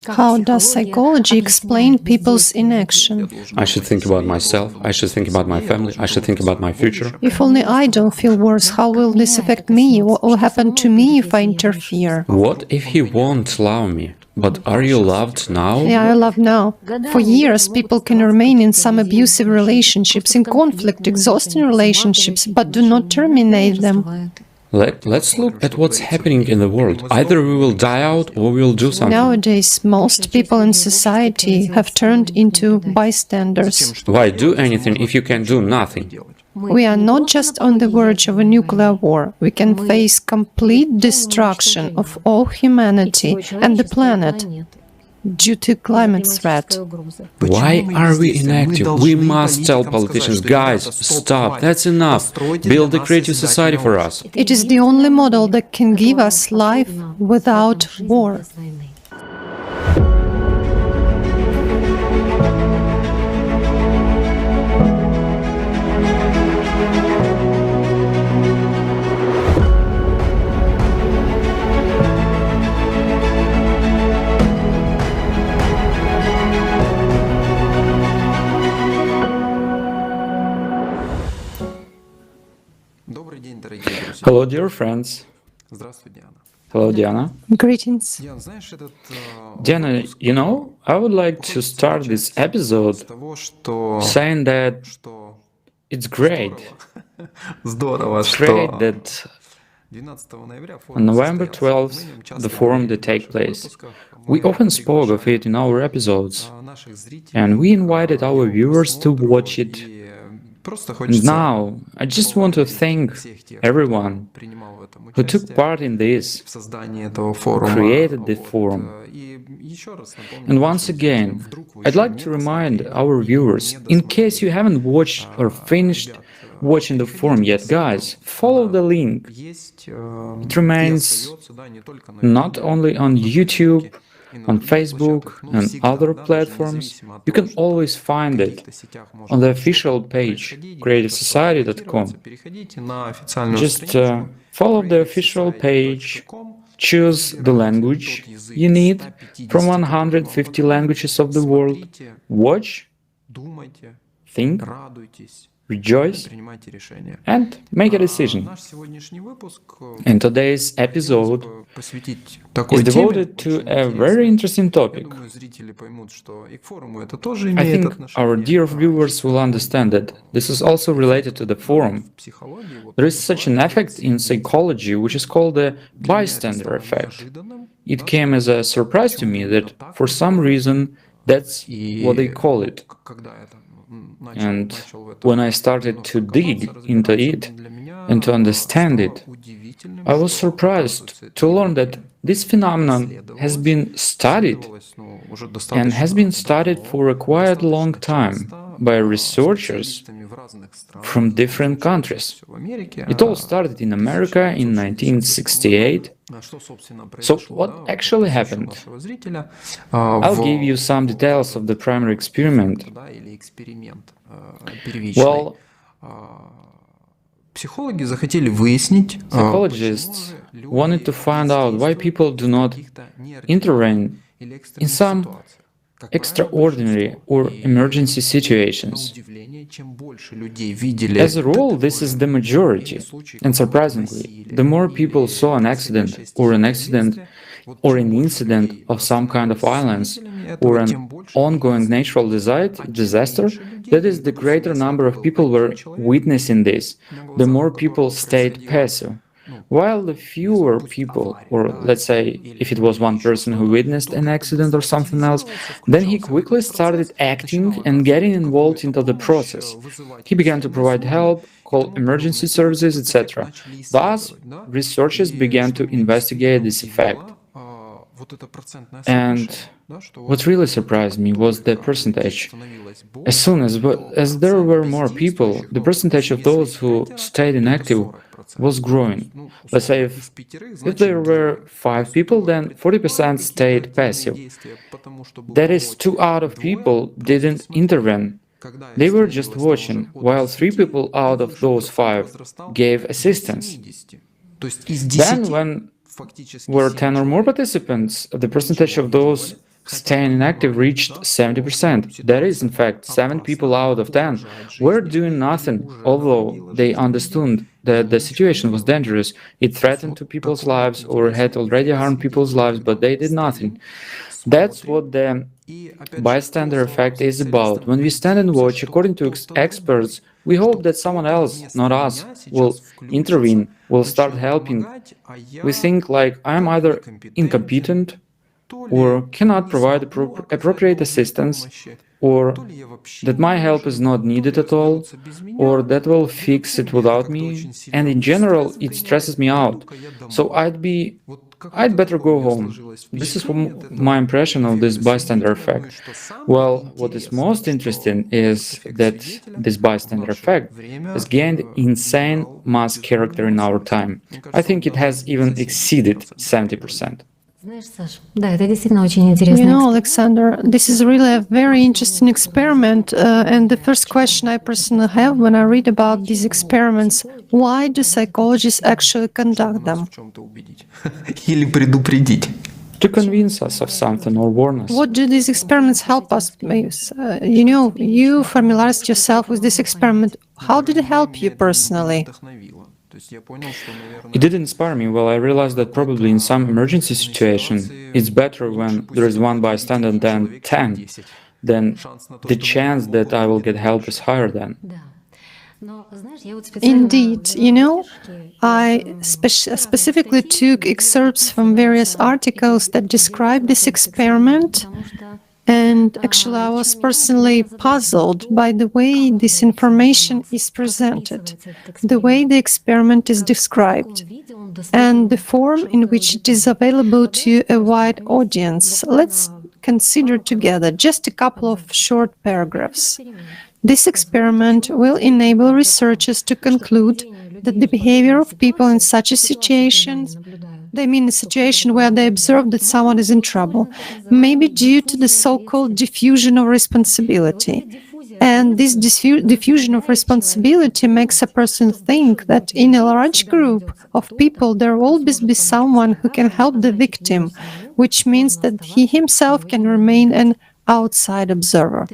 How does psychology explain people's inaction? I should think about myself, I should think about my family, I should think about my future. If only I don't feel worse, how will this affect me? What will happen to me if I interfere? What if he won't love me? But are you loved now? Yeah, I love now. For years, people can remain in some abusive relationships, in conflict, exhausting relationships, but do not terminate them. Let's look at what's happening in the world. Either we will die out or we will do something. Nowadays, most people in society have turned into bystanders. Why do anything if you can do nothing? We are not just on the verge of a nuclear war. We can face complete destruction of all humanity and the planet due to climate threat. Why are we inactive? We must tell politicians, guys, stop, that's enough. Build a creative society for us. It is the only model that can give us life without war. Hello, dear friends. Hello, Diana. Greetings. Diana, I would like to start this episode saying that it's great. It's great that on November 12th, the forum did take place. We often spoke of it in our episodes, and we invited our viewers to watch it. And now, I just want to thank everyone who took part in this, created the forum. And once again, I'd like to remind our viewers, in case you haven't watched or finished watching the forum yet, guys, follow the link. It remains not only on YouTube, on Facebook and other platforms. You can always find it on the official page, creativesociety.com. Just follow the official page, choose the language you need from 150 languages of the world, watch, think, rejoice, and make a decision. And today's episode is devoted to a very interesting topic. I think our dear viewers will understand that this is also related to the forum. There is such an effect in psychology which is called the bystander effect. It came as a surprise to me that for some reason that's what they call it. And when I started to dig into it and to understand it, I was surprised to learn that this phenomenon has been studied and has been studied for a quite long time by researchers from different countries. It all started in America in 1968. So what actually happened? I'll give you some details of the primary experiment. Well, psychologists wanted to find out why people do not intervene in some extraordinary or emergency situations. As a rule, this is the majority, and surprisingly, the more people saw an accident or an incident of some kind of violence or an ongoing natural disaster, that is, the greater number of people were witnessing this, the more people stayed passive. While the fewer people, or let's say if it was one person who witnessed an accident or something else, then he quickly started acting and getting involved into the process. He began to provide help, call emergency services, etc. Thus, researchers began to investigate this effect. And what really surprised me was the percentage. As soon as there were more people, the percentage of those who stayed inactive was growing. Let's say if there were 5 people, then 40% stayed passive. That is, 2 out of people didn't intervene. They were just watching, while 3 people out of those 5 gave assistance. Then, when were 10 or more participants, the percentage of those staying inactive reached 70%. That is, in fact, 7 people out of 10 were doing nothing, although they understood that the situation was dangerous. It threatened to people's lives or had already harmed people's lives, but they did nothing. That's what the bystander effect is about. When we stand and watch, according to experts, we hope that someone else, not us, will intervene, will start helping. We think like I'm either incompetent or cannot provide appropriate assistance, or that my help is not needed at all, or that will fix it without me, and in general it stresses me out. So I'd better go home. This is my impression of this bystander effect. Well, what is most interesting is that this bystander effect has gained insane mass character in our time. I think it has even exceeded 70%. Alexander, this is really a very interesting experiment. And the first question I personally have when I read about these experiments, why do psychologists actually conduct them? To convince us of something or warn us. What do these experiments help us with? You familiarized yourself with this experiment. How did it help you personally? It did inspire me. Well, I realized that probably in some emergency situation, it's better when there is one bystander than 10. Then the chance that I will get help is higher then. Indeed, I specifically took excerpts from various articles that describe this experiment. And actually, I was personally puzzled by the way this information is presented, the way the experiment is described, and the form in which it is available to a wide audience. Let's consider together just a couple of short paragraphs. This experiment will enable researchers to conclude that the behavior of people in such a situation, they mean a situation where they observe that someone is in trouble, may be due to the so-called diffusion of responsibility. And this diffusion of responsibility makes a person think that in a large group of people there will always be someone who can help the victim, which means that he himself can remain an outside observer.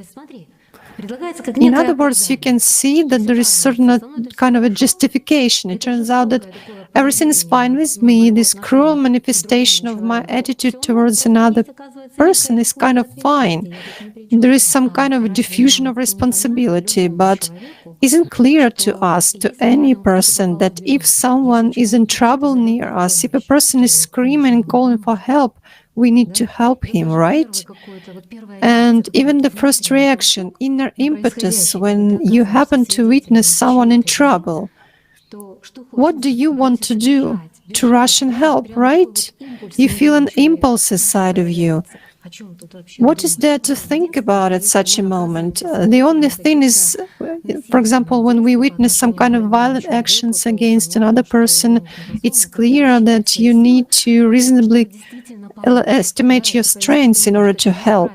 In other words, you can see that there is certain kind of a justification. It turns out that everything is fine with me. This cruel manifestation of my attitude towards another person is kind of fine. There is some kind of a diffusion of responsibility, but isn't clear to us, to any person, that if someone is in trouble near us, if a person is screaming and calling for help, we need to help him, right? And even the first reaction, inner impetus, when you happen to witness someone in trouble, what do you want to do? To rush and help, right? You feel an impulse inside of you. What is there to think about at such a moment? The only thing is, for example, when we witness some kind of violent actions against another person, it's clear that you need to reasonably estimate your strengths in order to help.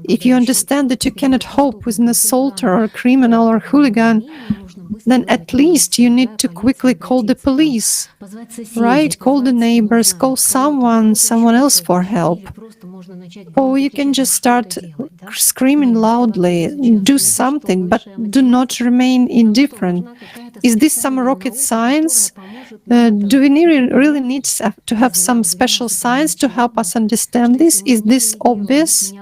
If you understand that you cannot help with an assaulter or a criminal or hooligan, then at least you need to quickly call the police, right? Call the neighbors, call someone else for help. Or you can just start screaming loudly, do something, but do not remain indifferent. Is this some rocket science? Do we really need to have some special science to help us understand this? Is this obvious?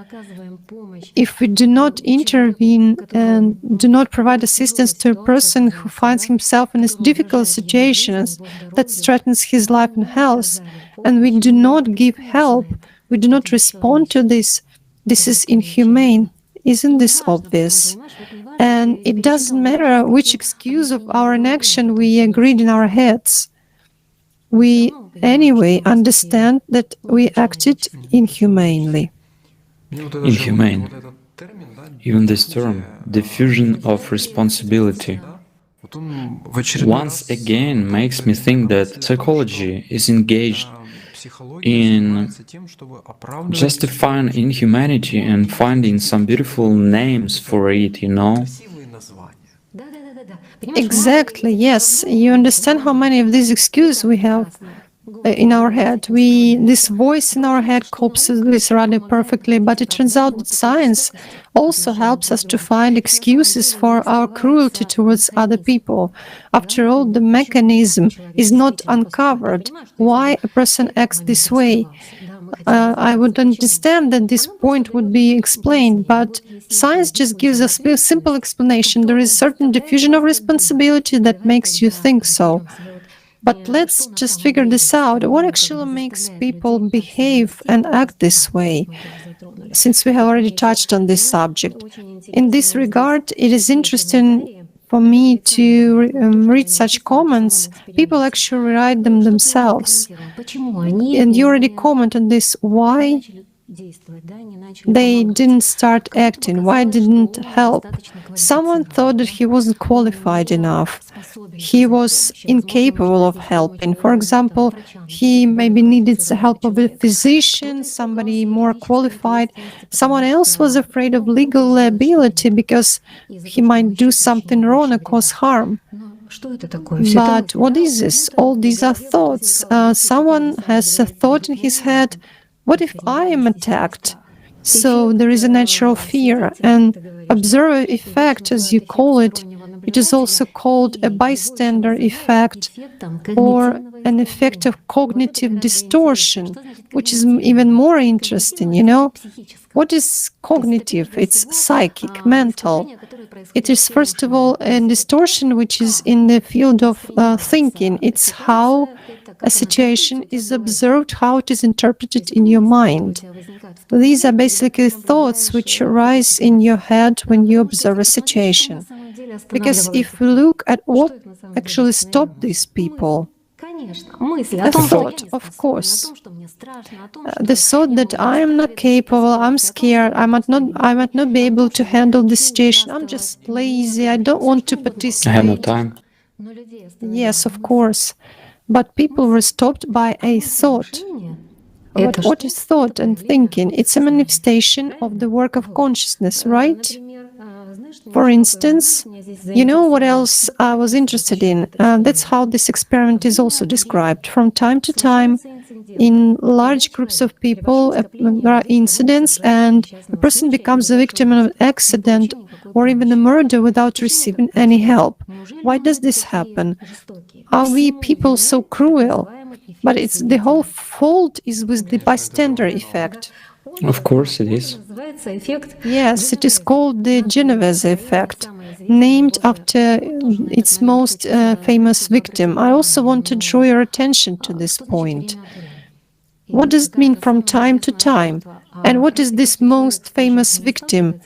If we do not intervene and do not provide assistance to a person who finds himself in difficult situations that threatens his life and health, and we do not give help, we do not respond to this, this is inhumane. Isn't this obvious? And it doesn't matter which excuse of our inaction we agreed in our heads. We anyway understand that we acted inhumanely. Inhumane. Even this term, diffusion of responsibility, once again makes me think that psychology is engaged in justifying inhumanity and finding some beautiful names for it, Exactly, yes. You understand how many of these excuses we have. in our head. This voice in our head copes with this rather perfectly, but it turns out that science also helps us to find excuses for our cruelty towards other people. After all, the mechanism is not uncovered. Why a person acts this way? I would understand that this point would be explained, but science just gives us a simple explanation. There is certain diffusion of responsibility that makes you think so. But let's just figure this out. What actually makes people behave and act this way? Since we have already touched on this subject. In this regard, it is interesting for me to read such comments. People actually write them themselves. And you already commented on this. Why they didn't start acting? Why didn't help? Someone thought that he wasn't qualified enough. He was incapable of helping. For example, he maybe needed the help of a physician, somebody more qualified. Someone else was afraid of legal liability because he might do something wrong or cause harm. But what is this? All these are thoughts. Someone has a thought in his head. What if I am attacked? So there is a natural fear. And observer effect, as you call it, it is also called a bystander effect or an effect of cognitive distortion, which is even more interesting, you know? What is cognitive? It's psychic, mental. It is, first of all, a distortion which is in the field of thinking. It's how a situation is observed, how it is interpreted in your mind. These are basically thoughts which arise in your head when you observe a situation. Because if we look at what actually stopped these people, a thought, of course. The thought that I am not capable, I'm scared, I might not be able to handle the situation, I'm just lazy, I don't want to participate. I have no time. Yes, of course. But people were stopped by a thought. But what is thought and thinking? It's a manifestation of the work of consciousness, right? For instance, you know what else I was interested in? That's how this experiment is also described. From time to time, in large groups of people, there are incidents, and a person becomes a victim of an accident or even a murder without receiving any help. Why does this happen? Are we people so cruel? But it's the whole fault is with the bystander effect. Of course it is. Yes, it is called the Genovese effect, named after its most famous victim. I also want to draw your attention to this point. What does it mean from time to time? And what is this most famous victim?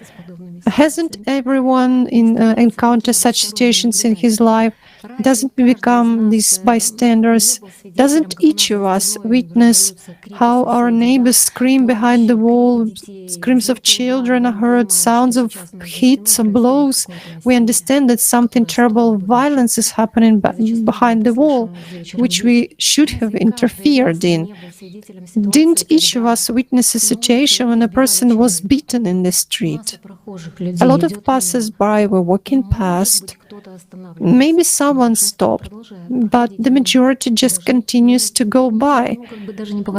Hasn't everyone encountered such situations in his life? Doesn't we become these bystanders? Doesn't each of us witness how our neighbors scream behind the wall, screams of children are heard, sounds of hits or blows? We understand that something terrible, violence is happening behind the wall, which we should have interfered in. Didn't each of us witness a situation when a person was beaten in the street? A lot of passers-by were walking past. Maybe someone stopped, but the majority just continues to go by,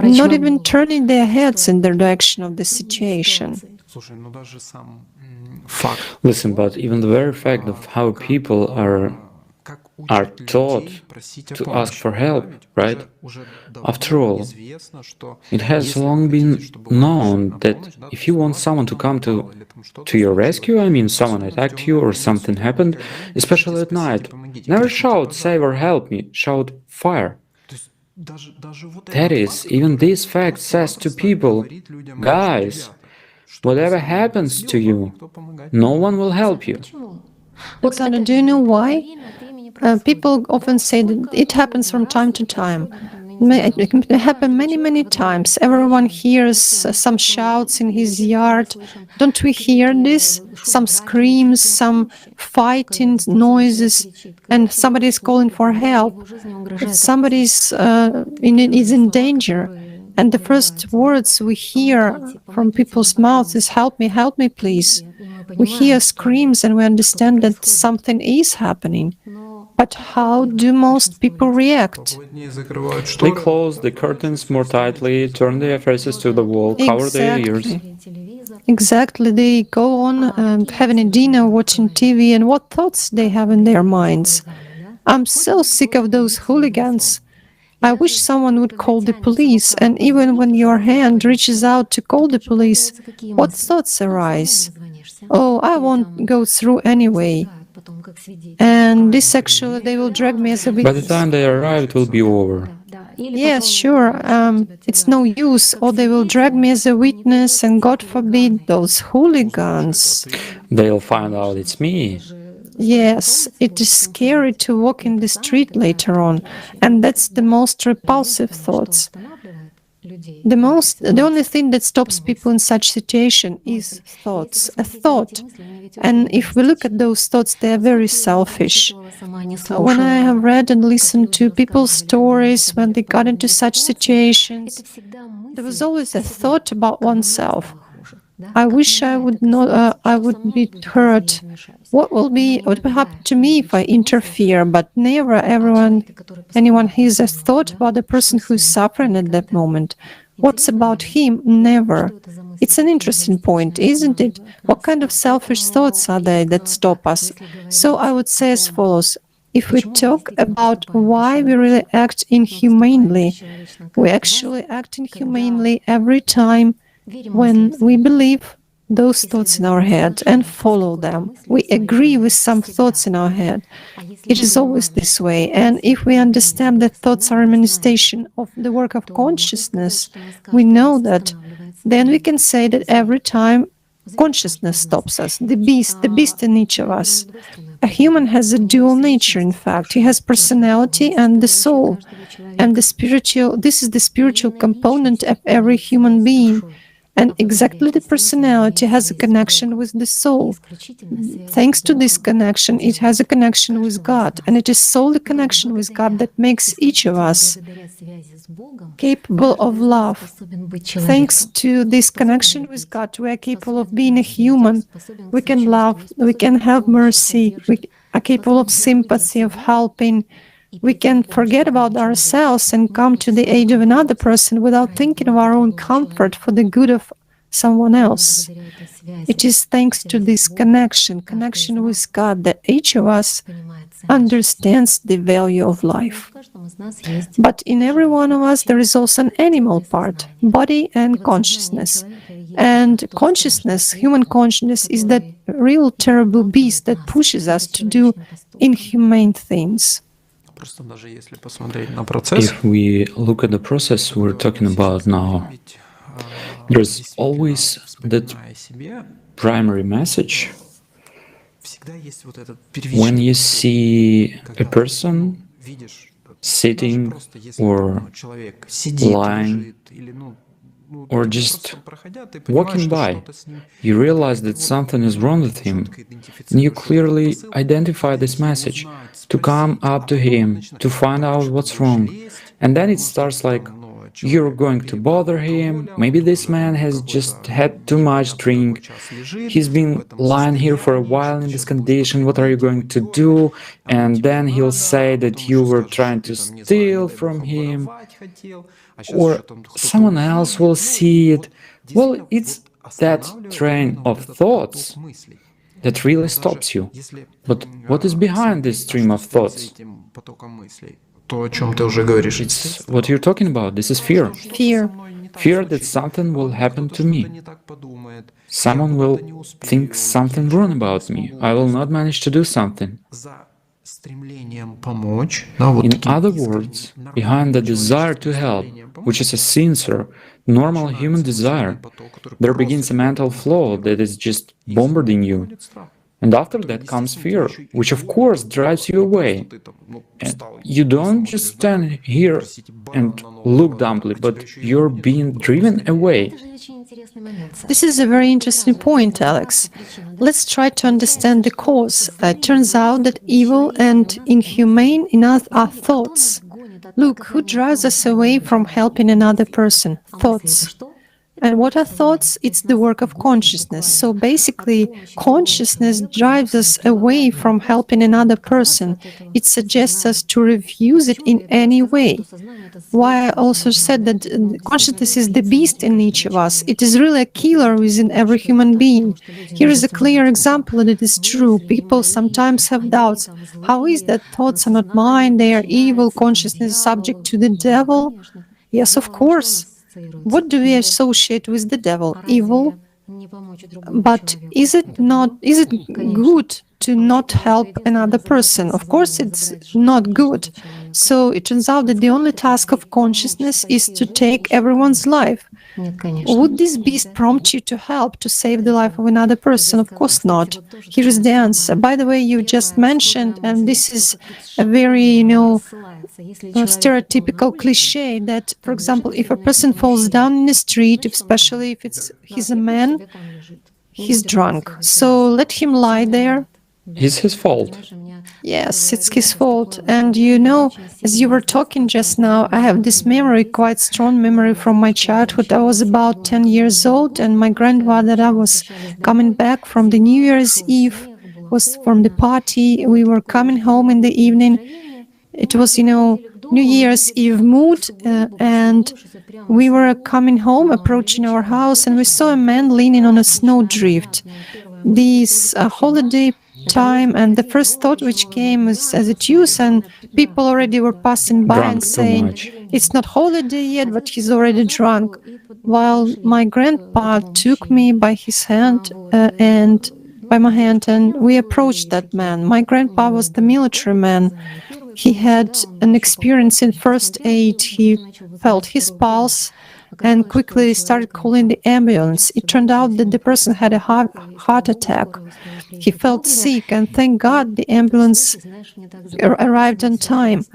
not even turning their heads in the direction of the situation. Listen, but even the very fact of how people are taught to ask for help, right? After all, it has long been known that if you want someone to come to your rescue, I mean someone attacked you or something happened, especially at night, never shout, save or help me, shout, fire. That is, even this fact says to people, guys, whatever happens to you, no one will help you. Alexander, do you know why? People often say that it happens from time to time. It can happen many, many times. Everyone hears some shouts in his yard. Don't we hear this? Some screams, some fighting noises, and somebody is calling for help. Somebody is in danger. And the first words we hear from people's mouths is, help me, please. We hear screams and we understand that something is happening. But how do most people react? They close the curtains more tightly, turn their faces to the wall, cover their ears. Exactly. They go on having a dinner, watching TV, and what thoughts they have in their minds. I'm so sick of those hooligans. I wish someone would call the police, and even when your hand reaches out to call the police, what thoughts arise? Oh, I won't go through anyway. And this actually, they will drag me as a By the witness. time they arrive, it will be over. Yes, sure. It's no use, or they will drag me as a witness, and God forbid, those hooligans. They'll find out it's me. Yes, it is scary to walk in the street later on, and that's the most repulsive thoughts. The only thing that stops people in such situation is thoughts, a thought. And if we look at those thoughts, they are very selfish. When I have read and listened to people's stories when they got into such situations, there was always a thought about oneself. I wish I would not. I would be hurt. What will happen to me if I interfere? But never anyone has a thought about the person who is suffering at that moment. What's about him? Never. It's an interesting point, isn't it? What kind of selfish thoughts are they that stop us? So I would say as follows. If we talk about why we really act inhumanely, we actually act inhumanely every time when we believe those thoughts in our head and follow them. We agree with some thoughts in our head. It is always this way. And if we understand that thoughts are a manifestation of the work of consciousness, we know that, then we can say that every time consciousness stops us, the beast in each of us. A human has a dual nature, in fact. He has personality and the soul. And this is the spiritual component of every human being. And exactly the personality has a connection with the soul. Thanks to this connection, it has a connection with God. And it is solely connection with God that makes each of us capable of love. Thanks to this connection with God, we are capable of being a human. We can love, we can have mercy, we are capable of sympathy, of helping. We can forget about ourselves and come to the aid of another person without thinking of our own comfort for the good of someone else. It is thanks to this connection with God, that each of us understands the value of life. But in every one of us, there is also an animal part, body and consciousness. And consciousness, human consciousness, is that real terrible beast that pushes us to do inhumane things. If we look at the process we're talking about now, there's always that primary message. When you see a person sitting or lying or just walking by, you realize that something is wrong with him, and you clearly identify this message to come up to him, to find out what's wrong. And then it starts like, you're going to bother him, maybe this man has just had too much drink, he's been lying here for a while in this condition, what are you going to do? And then he'll say that you were trying to steal from him, or someone else will see it. Well, it's that train of thoughts that really stops you. But what is behind this stream of thoughts? It's what you're talking about. This is fear. Fear that something will happen to me. Someone will think something wrong about me. I will not manage to do something. In other words, behind the desire to help, which is a sincere, normal human desire, there begins a mental flow that is just bombarding you. And after that comes fear, which of course drives you away. And you don't just stand here and look dumbly, but you're being driven away. This is a very interesting point, Alex. Let's try to understand the cause. It turns out that evil and inhumane in us are thoughts. Look, who drives us away from helping another person? Thoughts. And what are thoughts? It's the work of consciousness. So basically, consciousness drives us away from helping another person. It suggests us to refuse it in any way. Why I also said that consciousness is the beast in each of us. It is really a killer within every human being. Here is a clear example that it is true. People sometimes have doubts. How is that thoughts are not mine? They are evil. Consciousness is subject to the devil. Yes, of course. What do we associate with the devil? Evil. But is it good to not help another person? Of course, it's not good. So it turns out that the only task of consciousness is to take everyone's life. Would this beast prompt you to help, to save the life of another person? Of course not. Here is the answer. By the way, you just mentioned, and this is a very, stereotypical cliche that, for example, if a person falls down in the street, especially if he's a man, he's drunk. So let him lie there. It's his fault. Yes, it's his fault. And as you were talking just now, I have this memory, quite strong memory from my childhood. I was about 10 years old, and my grandmother, I was coming back from the New Year's Eve, was from the party. We were coming home in the evening. It was, New Year's Eve mood, and we were coming home, approaching our house, and we saw a man leaning on a snowdrift. This holiday time, and the first thought which came was as it used, and people already were passing by Drunk and saying, it's not holiday yet, but he's already drunk. While my grandpa took me by his hand and by my hand, and we approached that man. My grandpa was the military man. He had an experience in first aid. He felt his pulse and quickly started calling the ambulance. It turned out that the person had a heart attack. He felt sick, and thank God the ambulance arrived on time.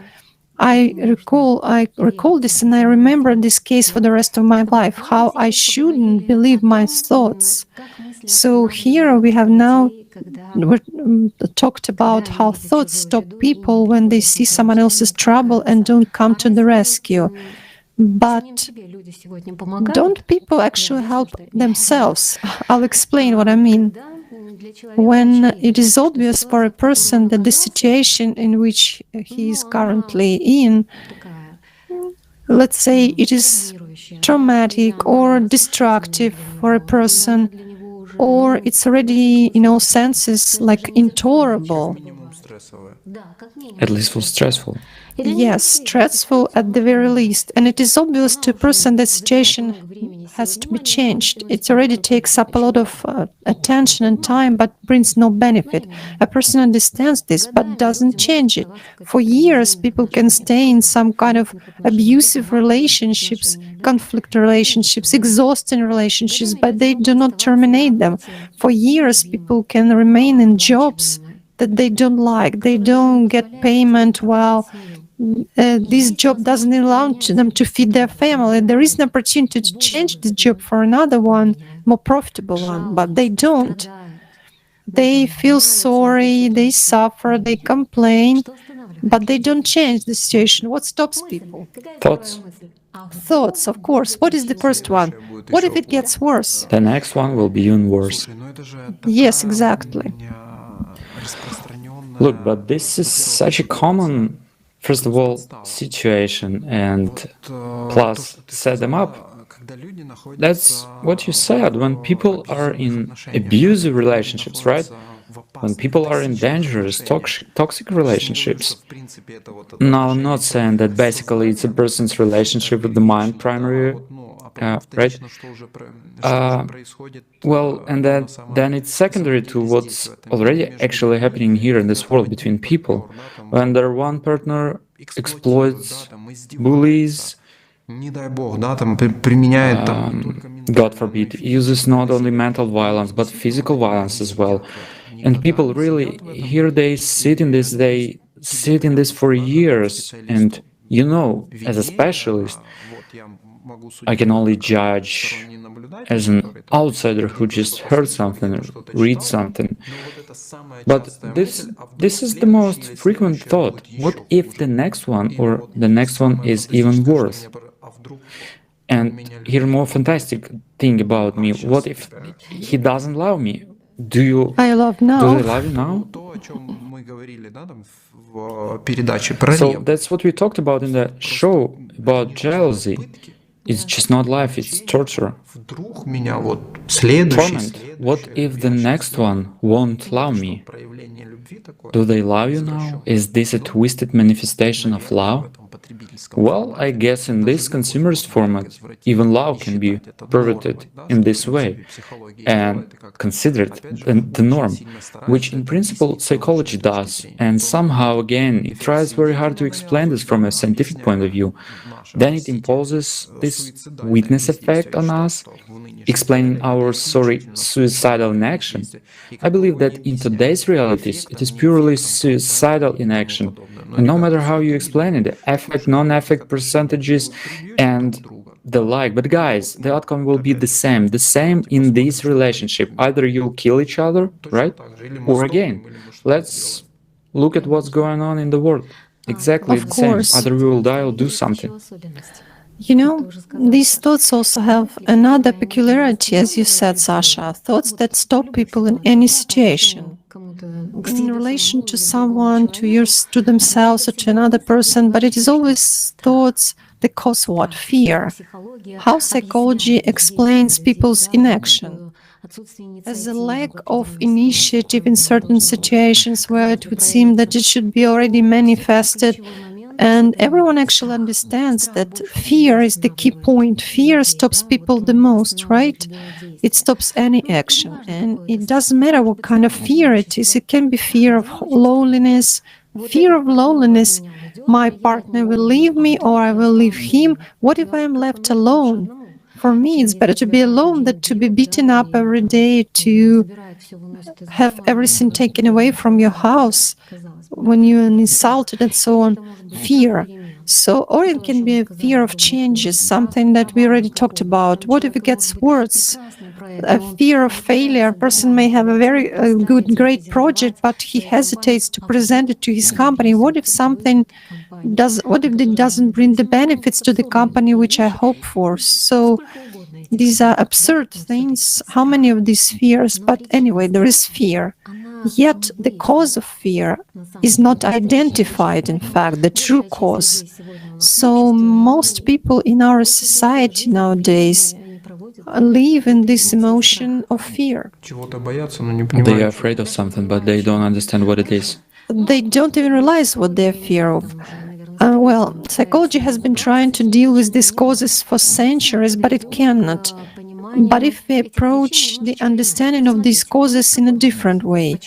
I recall this, and I remember this case for the rest of my life, how I shouldn't believe my thoughts. So here we have now talked about how thoughts stop people when they see someone else's trouble and don't come to the rescue. But don't people actually help themselves? I'll explain what I mean. When it is obvious for a person that the situation in which he is currently in, let's say it is traumatic or destructive for a person, or it's already, in all senses, like intolerable. At least for stressful. Yes, stressful at the very least. And it is obvious to a person that situation has to be changed. It already takes up a lot of attention and time, but brings no benefit. A person understands this, but doesn't change it. For years, people can stay in some kind of abusive relationships, conflict relationships, exhausting relationships, but they do not terminate them. For years, people can remain in jobs that they don't like. They don't get payment well. This job doesn't allow them to feed their family. There is an opportunity to change the job for another one, more profitable one, but they don't. They feel sorry, they suffer, they complain, but they don't change the situation. What stops people? Thoughts. Thoughts, of course. What is the first one? What if it gets worse? The next one will be even worse. Yes, exactly. Look, but this is such a common, first of all, situation, and plus set them up. That's what you said. When people are in abusive relationships, right? When people are in dangerous, toxic relationships. Now, I'm not saying that basically it's a person's relationship with the mind primary, right? Well, and then it's secondary to what's already actually happening here in this world between people. When their one partner exploits, bullies, God forbid, uses not only mental violence, but physical violence as well. And people really, here they sit in this for years. And as a specialist, I can only judge as an outsider who just heard something or read something. But this is the most frequent thought. What if the next one or the next one is even worse? And here more fantastic thing about me. What if he doesn't love me? I love Do they now. love you now? So that's what we talked about in the show about jealousy. It's just not life, it's torture. Torment. What if the next one won't love me? Do they love you now? Is this a twisted manifestation of love? Well, I guess in this consumerist format, even love can be perverted in this way and considered the norm, which in principle psychology does, and somehow again it tries very hard to explain this from a scientific point of view. Then it imposes this witness effect on us, explaining our suicidal inaction. I believe that in today's realities it is purely suicidal inaction, and no matter how you explain it, affect, non-affect percentages, and the like. But guys, the outcome will be the same in this relationship. Either you'll kill each other, right? Or again, let's look at what's going on in the world. Exactly Of the same. course. Either we will die or do something. You know, these thoughts also have another peculiarity, as you said, Sasha, thoughts that stop people in any situation, in relation to someone, to themselves, or to another person, but it is always thoughts that cause what? Fear. How psychology explains people's inaction as a lack of initiative in certain situations where it would seem that it should be already manifested. And everyone actually understands that fear is the key point. Fear stops people the most, right? It stops any action. And it doesn't matter what kind of fear it is. It can be fear of loneliness. Fear of loneliness. My partner will leave me or I will leave him. What if I am left alone? For me, it's better to be alone than to be beaten up every day, to have everything taken away from your house when you're insulted and so on. Fear. So, or it can be a fear of changes, something that we already talked about. What if it gets worse? A fear of failure. A person may have a very great project, but he hesitates to present it to his company. What if it doesn't bring the benefits to the company which I hope for? So these are absurd things. How many of these fears? But anyway, there is fear. Yet the cause of fear is not identified, in fact, the true cause. So most people in our society nowadays live in this emotion of fear. They are afraid of something, but they don't understand what it is. They don't even realize what they're fear of. Well, psychology has been trying to deal with these causes for centuries, but it cannot. But if we approach the understanding of these causes in a different way,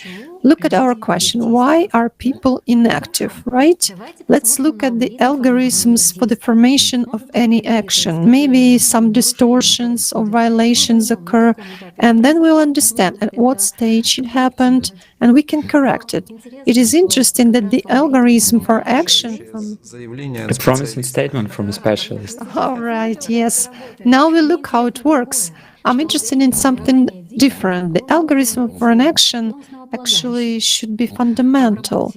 look at our question, why are people inactive, right? Let's look at the algorithms for the formation of any action. Maybe some distortions or violations occur, and then we'll understand at what stage it happened, and we can correct it. It is interesting that the algorithm for action A promising statement from a specialist. All right, yes. Now we look how it works. I'm interested in something different. The algorithm for an action actually should be fundamental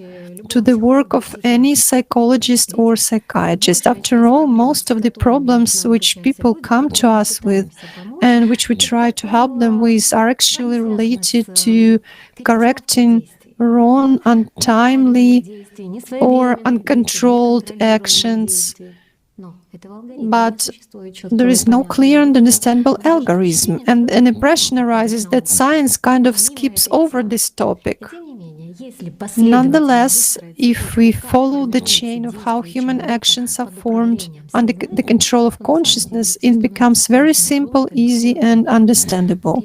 to the work of any psychologist or psychiatrist. After all, most of the problems which people come to us with and which we try to help them with are actually related to correcting wrong, untimely, or uncontrolled actions. But there is no clear and understandable algorithm, and an impression arises that science kind of skips over this topic. Nonetheless, if we follow the chain of how human actions are formed under the control of consciousness, it becomes very simple, easy, and understandable.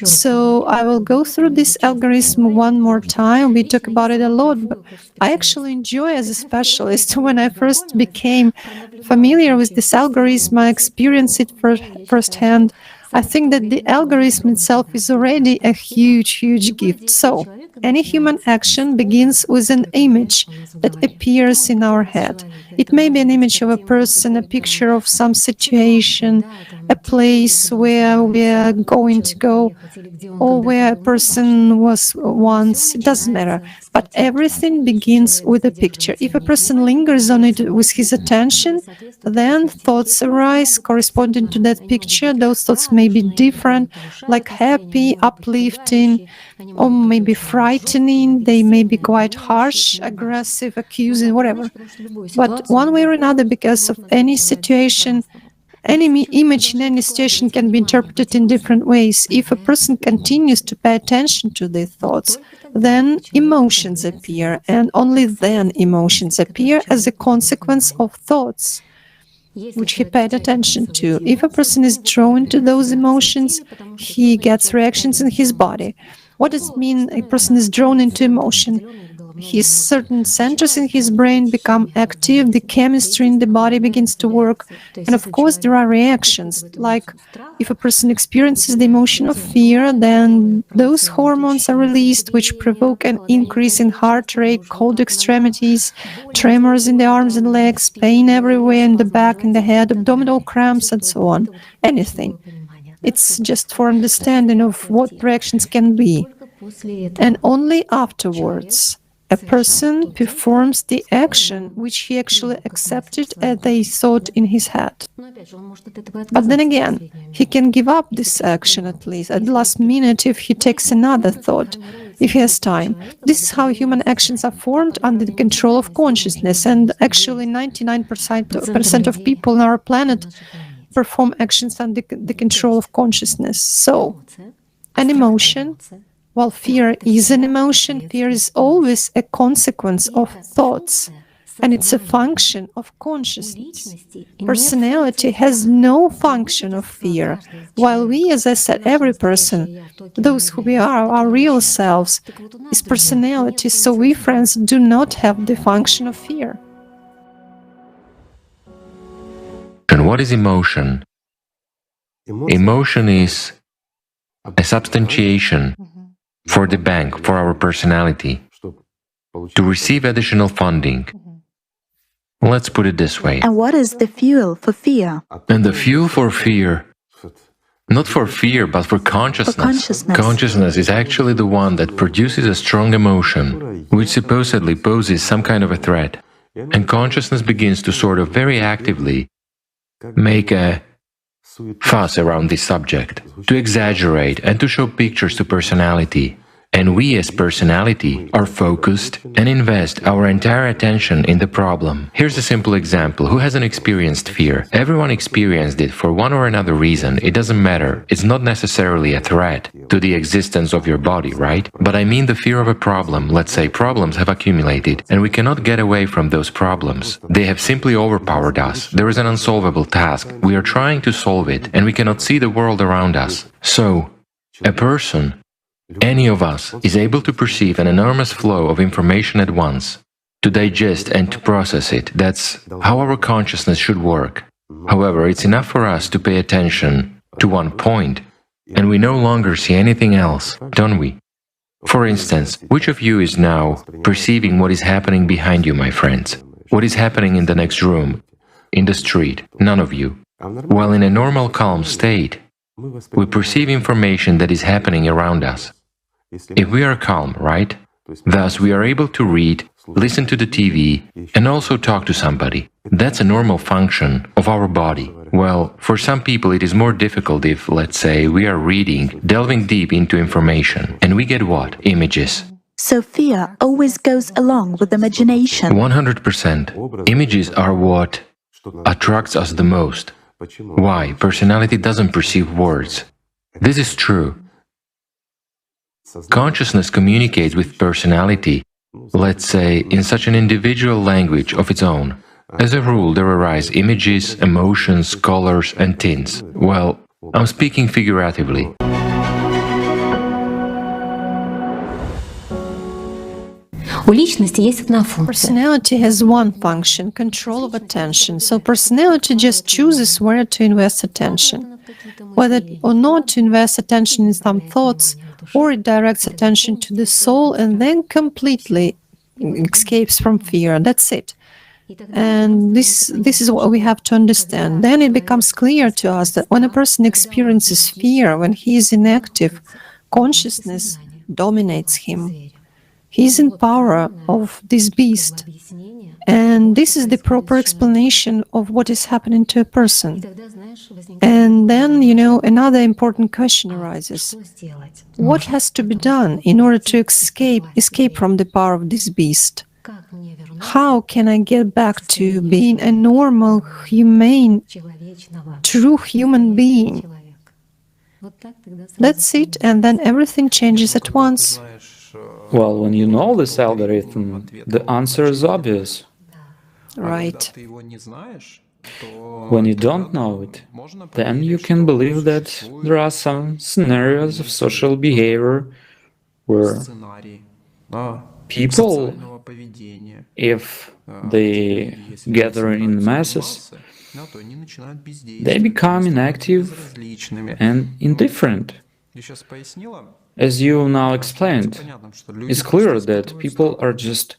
So I will go through this algorithm one more time. We talk about it a lot, but I actually enjoy as a specialist. When I first became familiar with this algorithm, I experienced it firsthand. I think that the algorithm itself is already a huge, huge gift. So, any human action begins with an image that appears in our head. It may be an image of a person, a picture of some situation, a place where we are going to go, or where a person was once. It doesn't matter. But everything begins with a picture. If a person lingers on it with his attention, then thoughts arise corresponding to that picture. Those thoughts may be different, like happy, uplifting, or maybe frightening. They may be quite harsh, aggressive, accusing, whatever. But one way or another, because of any situation, any image in any situation can be interpreted in different ways. If a person continues to pay attention to their thoughts, then emotions appear, and only then emotions appear as a consequence of thoughts which he paid attention to. If a person is drawn to those emotions, he gets reactions in his body. What does it mean a person is drawn into emotion? His certain centers in his brain become active, the chemistry in the body begins to work, and of course there are reactions, like if a person experiences the emotion of fear, then those hormones are released which provoke an increase in heart rate, cold extremities, tremors in the arms and legs, pain everywhere in the back, in the head, abdominal cramps, and so on. Anything. It's just for understanding of what reactions can be. And only afterwards a person performs the action which he actually accepted as a thought in his head. But then again, he can give up this action at least at the last minute if he takes another thought, if he has time. This is how human actions are formed under the control of consciousness, and actually 99% of people on our planet perform actions under the control of consciousness. So, an emotion, while fear is an emotion, fear is always a consequence of thoughts, and it's a function of consciousness. Personality has no function of fear, while we, as I said, every person, those who we are, our real selves, is personality, so we, friends, do not have the function of fear. And what is emotion? Emotion is a substantiation for the bank, for our personality, to receive additional funding. Let's put it this way. And what is the fuel for fear? And the fuel for fear, not for fear, but for consciousness. For consciousness. Consciousness is actually the one that produces a strong emotion, which supposedly poses some kind of a threat. And consciousness begins to sort of very actively make a fuss around this subject, to exaggerate and to show pictures to personality. And we as personality are focused and invest our entire attention in the problem. Here's a simple example. Who hasn't experienced fear? Everyone experienced it for one or another reason. It doesn't matter. It's not necessarily a threat to the existence of your body, right? But I mean the fear of a problem. Let's say problems have accumulated and we cannot get away from those problems. They have simply overpowered us. There is an unsolvable task. We are trying to solve it and we cannot see the world around us. So, a person, any of us, is able to perceive an enormous flow of information at once, to digest and to process it. That's how our consciousness should work. However, it's enough for us to pay attention to one point, and we no longer see anything else, don't we? For instance, which of you is now perceiving what is happening behind you, my friends? What is happening in the next room, in the street? None of you. While in a normal, calm state, we perceive information that is happening around us. If we are calm, right? Thus, we are able to read, listen to the TV, and also talk to somebody. That's a normal function of our body. Well, for some people it is more difficult if, let's say, we are reading, delving deep into information, and we get what? Images. So fear always goes along with imagination. 100%. Images are what attracts us the most. Why? Personality doesn't perceive words. This is true. Consciousness communicates with personality, let's say, in such an individual language of its own. As a rule, there arise images, emotions, colors, and tints. Well, I'm speaking figuratively. Personality has one function, control of attention. So personality just chooses where to invest attention, whether or not to invest attention in some thoughts, or it directs attention to the soul and then completely escapes from fear. That's it. And this is what we have to understand. Then it becomes clear to us that when a person experiences fear, when he is inactive, consciousness dominates him. He is in power of this beast. And this is the proper explanation of what is happening to a person. And then, another important question arises. What has to be done in order to escape from the power of this beast? How can I get back to being a normal, humane, true human being? That's it, and then everything changes at once. Well, when you know this algorithm, the answer is obvious. Right. When you don't know it, then you can believe that there are some scenarios of social behavior where people, if they gather in masses, they become inactive and indifferent. As you now explained, it's clear that people are just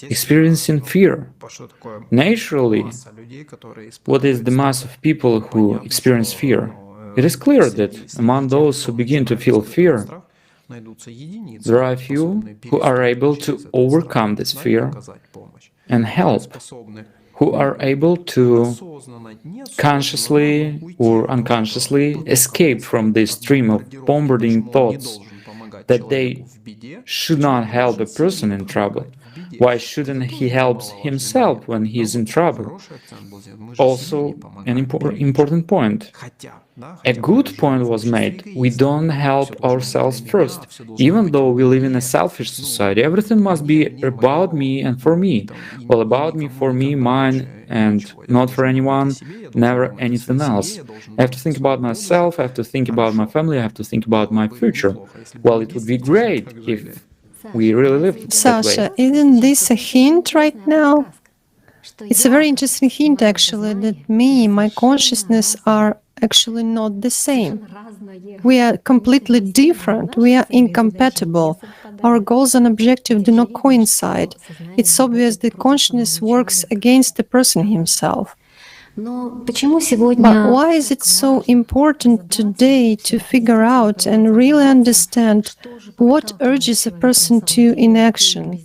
experiencing fear. Naturally, what is the mass of people who experience fear? It is clear that among those who begin to feel fear, there are a few who are able to overcome this fear and help, who are able to consciously or unconsciously escape from this stream of bombarding thoughts that they should not help a person in trouble. Why shouldn't he help himself when he is in trouble? Also, an important point. A good point was made. We don't help ourselves first. Even though we live in a selfish society, everything must be about me and for me. Well, about me, for me, mine, and not for anyone, never anything else. I have to think about myself, I have to think about my family, I have to think about my future. Well, it would be great if we really lived that way. Sasha, isn't this a hint right now? It's a very interesting hint, actually, that my consciousness are actually not the same. We are completely different. We are incompatible. Our goals and objectives do not coincide. It's obvious that consciousness works against the person himself. But why is it so important today to figure out and really understand what urges a person to inaction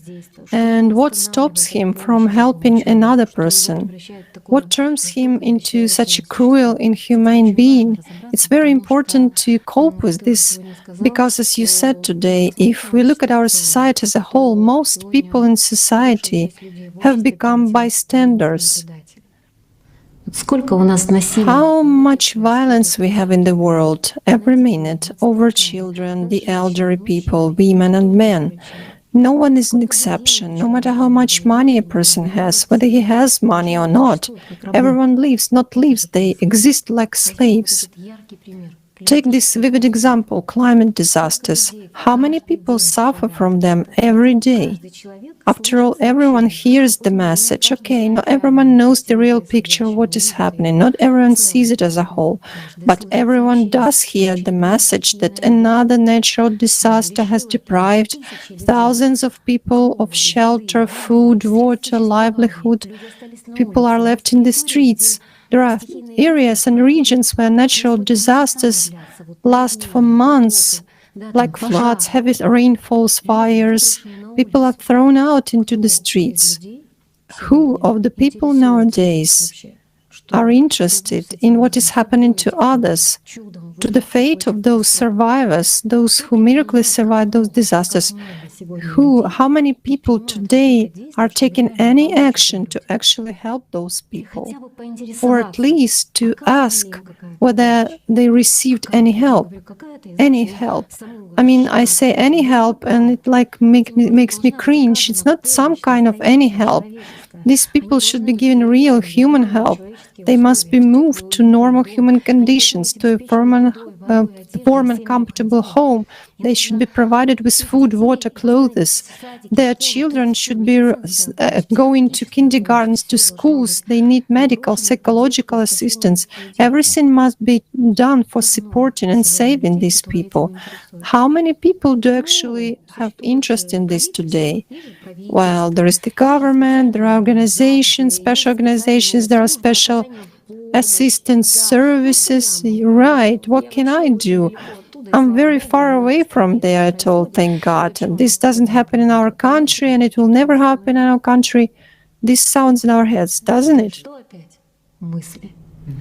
and what stops him from helping another person? What turns him into such a cruel, inhumane being? It's very important to cope with this because, as you said today, if we look at our society as a whole, most people in society have become bystanders. How much violence we have in the world every minute over children, the elderly people, women and men. No one is an exception, no matter how much money a person has, whether he has money or not. Everyone lives, they exist like slaves. Take this vivid example, climate disasters. How many people suffer from them every day? After all, everyone hears the message. Okay, not everyone knows the real picture of what is happening. Not everyone sees it as a whole. But everyone does hear the message that another natural disaster has deprived thousands of people of shelter, food, water, livelihood. People are left in the streets. There are areas and regions where natural disasters last for months, like floods, heavy rainfalls, fires. People are thrown out into the streets. Who of the people nowadays are interested in what is happening to others, to the fate of those survivors, those who miraculously survived those disasters? How many people today are taking any action to actually help those people? Or at least to ask whether they received any help. Any help. I mean, I say any help and it makes me cringe. It's not some kind of any help. These people should be given real human help. They must be moved to normal human conditions, to a a warm and comfortable home. They should be provided with food, water, clothes. Their children should be going to kindergartens, to schools. They need medical, psychological assistance. Everything must be done for supporting and saving these people. How many people do actually have interest in this today? Well, there is the government, there are organizations, special organizations, there are special assistance services. Right, what can I do? I'm very far away from there at all, thank God. And this doesn't happen in our country, and it will never happen in our country. This sounds in our heads, doesn't it?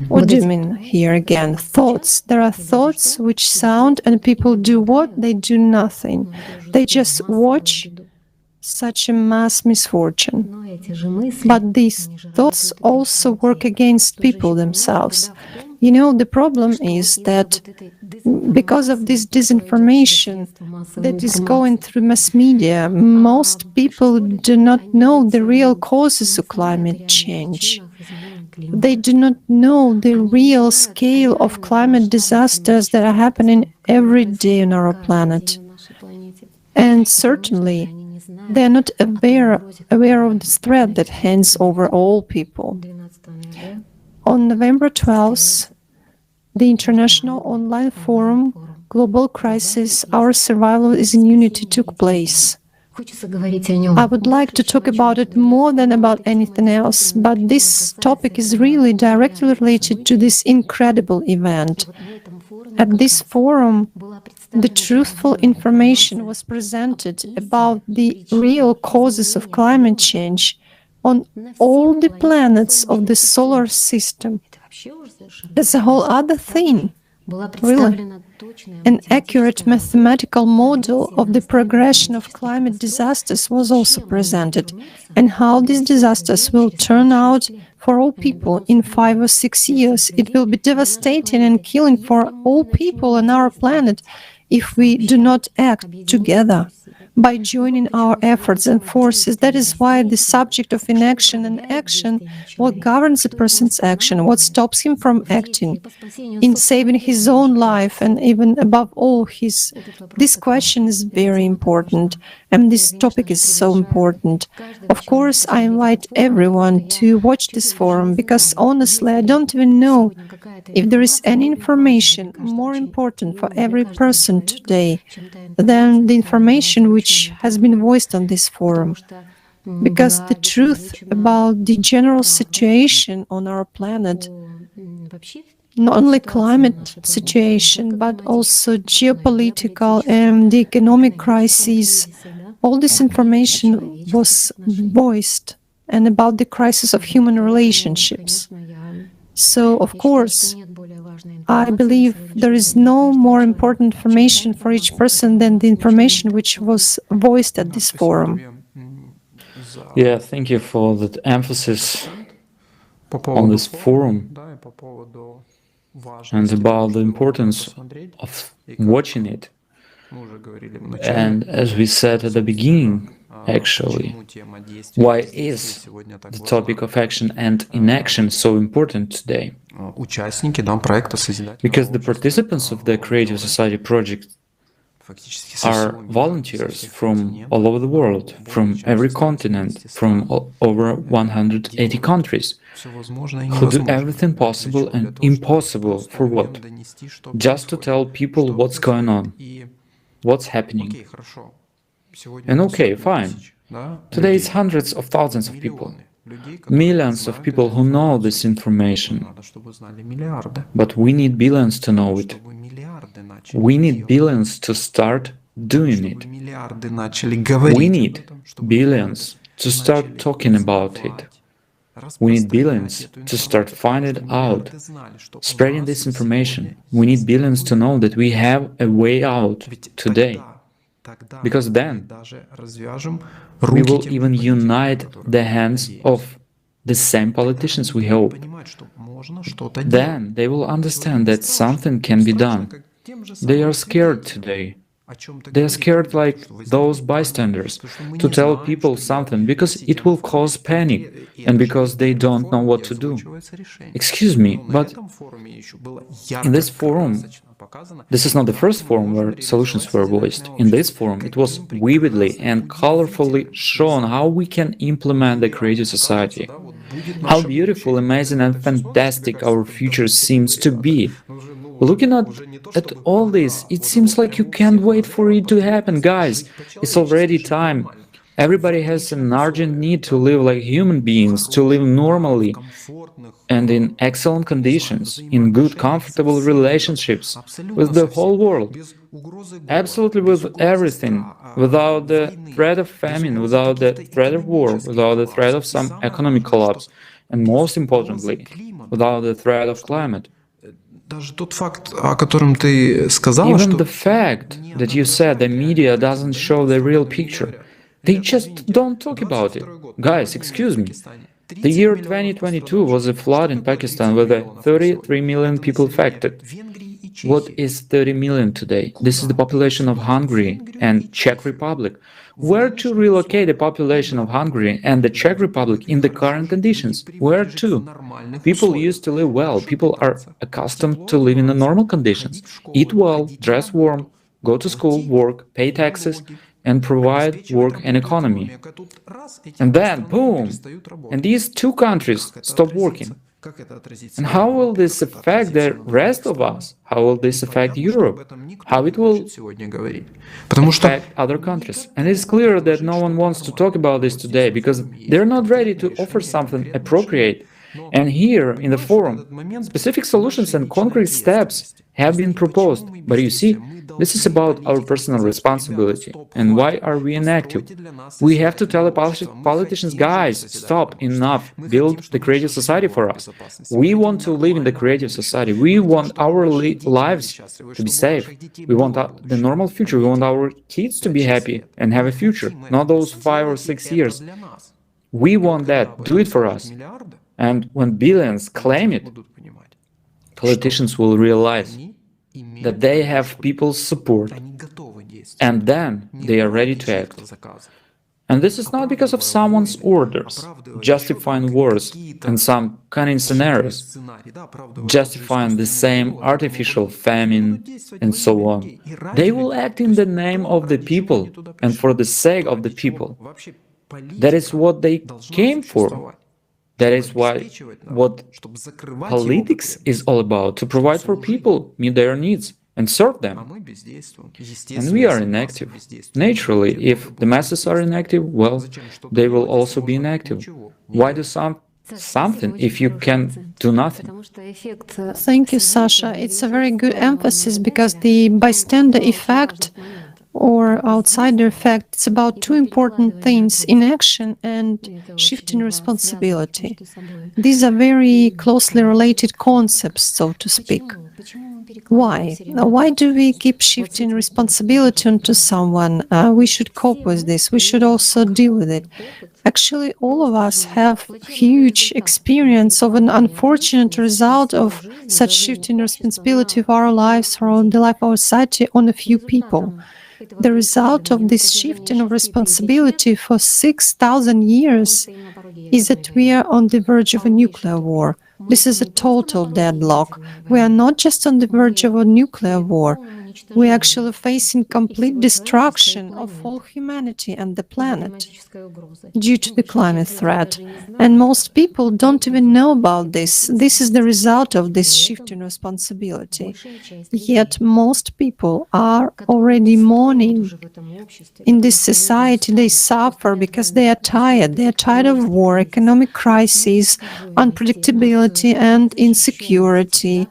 What do you mean here again? Thoughts. There are thoughts which sound, and people do what? They do nothing. They just watch such a mass misfortune. But these thoughts also work against people themselves. You know, the problem is that because of this disinformation that is going through mass media, most people do not know the real causes of climate change. They do not know the real scale of climate disasters that are happening every day on our planet. And certainly, they are not aware of this threat that hangs over all people. On November 12th, the International Online Forum, Global Crisis, Our Survival is in Unity took place. I would like to talk about it more than about anything else, but this topic is really directly related to this incredible event. At this forum, the truthful information was presented about the real causes of climate change on all the planets of the solar system. That's a whole other thing, really. An accurate mathematical model of the progression of climate disasters was also presented, and how these disasters will turn out for all people in 5 or 6 years. It will be devastating and killing for all people on our planet if we do not act together by joining our efforts and forces. That is why the subject of inaction and action, what governs a person's action, what stops him from acting in saving his own life, and even above all this question is very important, and this topic is so important. Of course, I invite everyone to watch this forum, because honestly, I don't even know if there is any information more important for every person today than the information which has been voiced on this forum. Because the truth about the general situation on our planet, not only climate situation, but also geopolitical and the economic crises, all this information was voiced, and about the crisis of human relationships. So, of course, I believe there is no more important information for each person than the information which was voiced at this forum. Yeah, thank you for that emphasis on this forum and about the importance of watching it. And as we said at the beginning, actually, why is the topic of action and inaction so important today? Because the participants of the Creative Society project are volunteers from all over the world, from every continent, from over 180 countries, who do everything possible and impossible for what? Just to tell people what's going on, what's happening. And okay, fine. Today it's hundreds of thousands of people, millions of people who know this information. But we need billions to know it. We need billions to start doing it. We need billions to start talking about it. We need billions to start finding out, spreading this information. We need billions to know that we have a way out today. Because then we will even unite the hands of the same politicians, we hope. Then they will understand that something can be done. They are scared today. They're scared like those bystanders to tell people something because it will cause panic and because they don't know what to do. Excuse me, but in this forum, this is not the first forum where solutions were voiced. In this forum, it was vividly and colorfully shown how we can implement the creative society. How beautiful, amazing, and fantastic our future seems to be. Looking at all this, it seems like you can't wait for it to happen, guys. It's already time. Everybody has an urgent need to live like human beings, to live normally and in excellent conditions, in good, comfortable relationships with the whole world. Absolutely with everything, without the threat of famine, without the threat of war, without the threat of some economic collapse, and most importantly, without the threat of climate. Even the fact that you said the media doesn't show the real picture, they just don't talk about it. Guys, excuse me. The year 2022 was a flood in Pakistan with 33 million people affected. What is 30 million today? This is the population of Hungary and Czech Republic. Where to relocate the population of Hungary and the Czech Republic in the current conditions? Where to? People used to live well. People are accustomed to live in the normal conditions. Eat well, dress warm, go to school, work, pay taxes, and provide work and economy. And then, boom! And these two countries stop working. And how will this affect the rest of us? How will this affect Europe? How it will affect other countries? And it's clear that no one wants to talk about this today because they're not ready to offer something appropriate. And here, in the forum, specific solutions and concrete steps have been proposed. But you see, this is about our personal responsibility. And why are we inactive? We have to tell the politicians, guys, stop, enough, build the creative society for us. We want to live in the creative society. We want our lives to be safe. We want the normal future. We want our kids to be happy and have a future, not those 5 or 6 years. We want that. Do it for us. And when billions claim it, politicians will realize that they have people's support, and then they are ready to act. And this is not because of someone's orders, justifying wars and some cunning scenarios, justifying the same artificial famine and so on. They will act in the name of the people and for the sake of the people. That is what they came for. That is what politics is all about, to provide for people, meet their needs, and serve them. And we are inactive. Naturally, if the masses are inactive, well, they will also be inactive. Why do something if you can do nothing? Thank you, Sasha. It's a very good emphasis because the bystander effect or outsider effect, it's about two important things, inaction and shifting responsibility. These are very closely related concepts, so to speak. Why? Why do we keep shifting responsibility onto someone? We should cope with this. We should also deal with it. Actually, all of us have huge experience of an unfortunate result of such shifting responsibility of our lives or the life of our society on a few people. The result of this shifting of responsibility for 6,000 years is that we are on the verge of a nuclear war. This is a total deadlock. We are not just on the verge of a nuclear war. We are actually facing complete destruction of all humanity and the planet due to the climate threat. And most people don't even know about this. This is the result of this shift in responsibility. Yet most people are already mourning. In this society, they suffer because they are tired. They are tired of war, economic crises, unpredictability, and insecurity.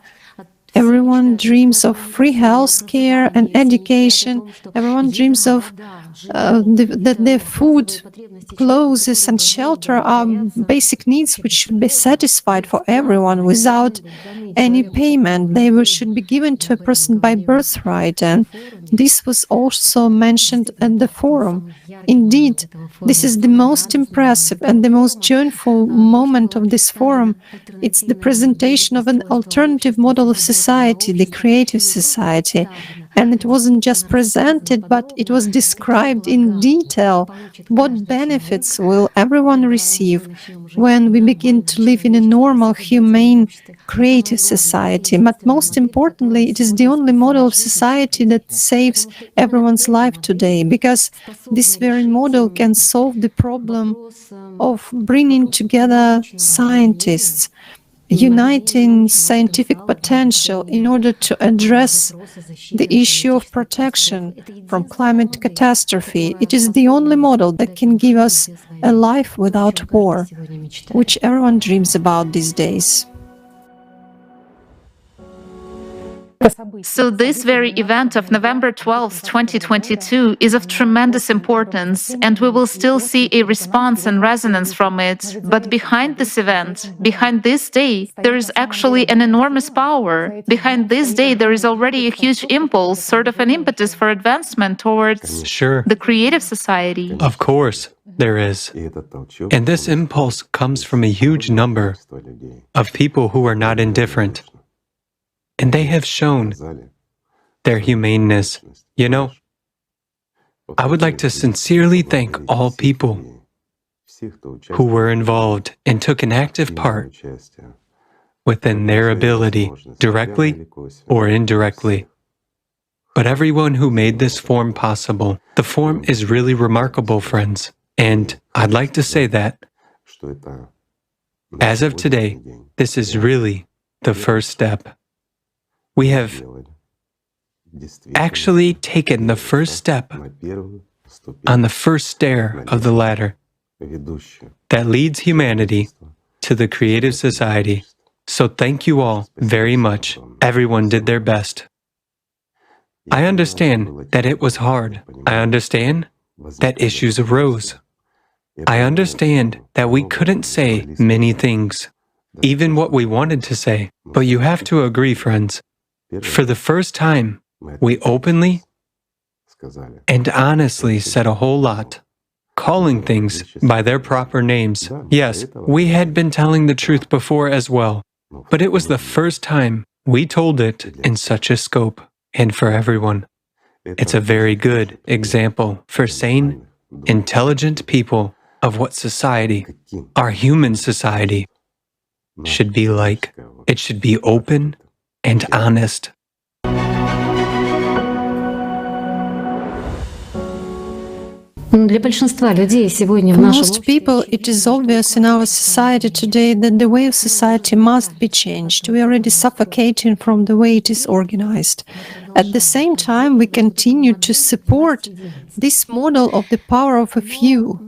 Everyone dreams of free health care and education. Everyone dreams of that their food, clothes, and shelter are basic needs which should be satisfied for everyone without any payment. They should be given to a person by birthright. And this was also mentioned at the forum. Indeed, this is the most impressive and the most joyful moment of this forum. It's the presentation of an alternative model of society, the creative society. And it wasn't just presented, but it was described in detail. What benefits will everyone receive when we begin to live in a normal, humane, creative society? But most importantly, it is the only model of society that saves everyone's life today, because this very model can solve the problem of bringing together scientists, uniting scientific potential in order to address the issue of protection from climate catastrophe. It is the only model that can give us a life without war, which everyone dreams about these days. So this very event of November 12th, 2022 is of tremendous importance, and we will still see a response and resonance from it. But behind this event, behind this day, there is actually an enormous power. Behind this day, there is already a huge impulse, sort of an impetus for advancement towards the creative society. Of course, there is. And this impulse comes from a huge number of people who are not indifferent. And they have shown their humaneness. You know, I would like to sincerely thank all people who were involved and took an active part within their ability, directly or indirectly. But everyone who made this form possible, the form is really remarkable, friends. And I'd like to say that, as of today, this is really the first step. We have actually taken the first step on the first stair of the ladder that leads humanity to the creative society. So thank you all very much. Everyone did their best. I understand that it was hard. I understand that issues arose. I understand that we couldn't say many things, even what we wanted to say. But you have to agree, friends. For the first time, we openly and honestly said a whole lot, calling things by their proper names. Yes, we had been telling the truth before as well, but it was the first time we told it in such a scope and for everyone. It's a very good example for sane, intelligent people of what society, our human society, should be like. It should be open and honest. For most people, it is obvious in our society today that the way of society must be changed. We are already suffocating from the way it is organized. At the same time, we continue to support this model of the power of a few.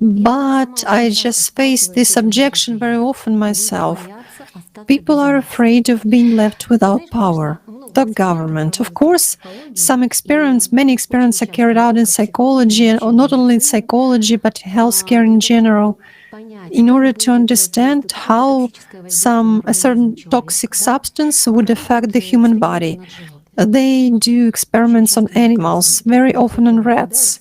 But I just face this objection very often myself. People are afraid of being left without power. The government. Of course, many experiments are carried out in psychology, or not only in psychology, but healthcare in general, in order to understand how a certain toxic substance would affect the human body. They do experiments on animals, very often on rats.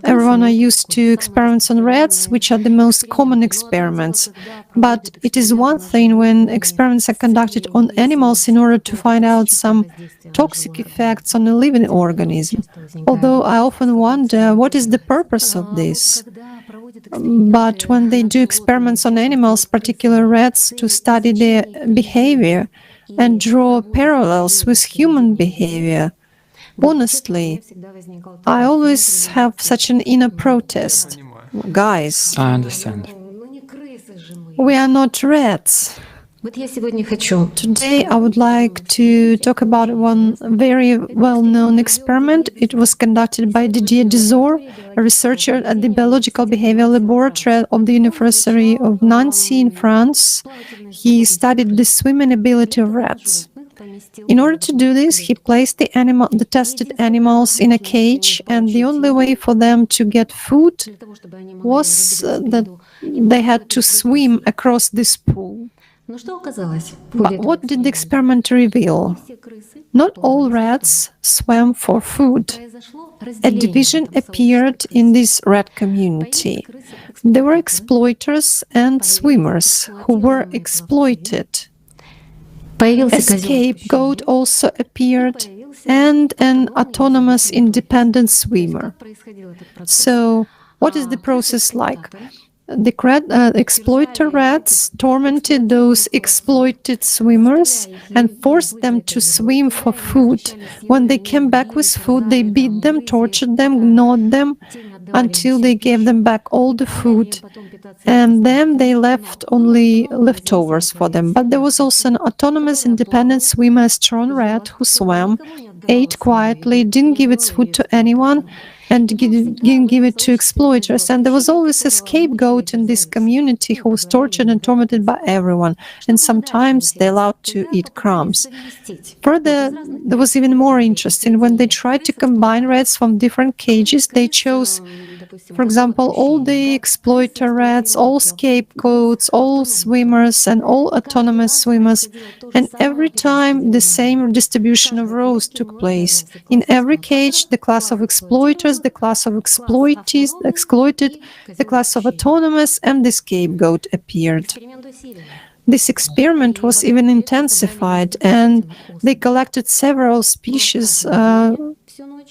Everyone are used to experiments on rats, which are the most common experiments. But it is one thing when experiments are conducted on animals in order to find out some toxic effects on a living organism. Although I often wonder, what is the purpose of this? But when they do experiments on animals, particular rats, to study their behavior and draw parallels with human behavior, honestly, I always have such an inner protest. Guys, I understand. we are not rats. Today, I would like to talk about one very well-known experiment. It was conducted by Didier Desor, a researcher at the Biological Behavior Laboratory of the University of Nancy in France. He studied the swimming ability of rats. In order to do this, he placed the tested animals in a cage, and the only way for them to get food was that they had to swim across this pool. But what did the experiment reveal? Not all rats swam for food. A division appeared in this rat community. There were exploiters and swimmers who were exploited. A scapegoat also appeared, and an autonomous independent swimmer. So, what is the process like? The exploiter rats tormented those exploited swimmers and forced them to swim for food. When they came back with food, they beat them, tortured them, gnawed them until they gave them back all the food. And then they left only leftovers for them. But there was also an autonomous independent swimmer, a strong rat, who swam, ate quietly, didn't give its food to anyone, and didn't give it to exploiters. And there was always a scapegoat in this community who was tortured and tormented by everyone, and sometimes they allowed to eat crumbs. Further, there was even more interesting. When they tried to combine rats from different cages, they chose, for example, all the exploiter rats, all scapegoats, all swimmers, and all autonomous swimmers. And every time the same distribution of roles took place. In every cage, the class of exploiters, the class of exploited, the class of autonomous, and the scapegoat appeared. This experiment was even intensified, and they collected several species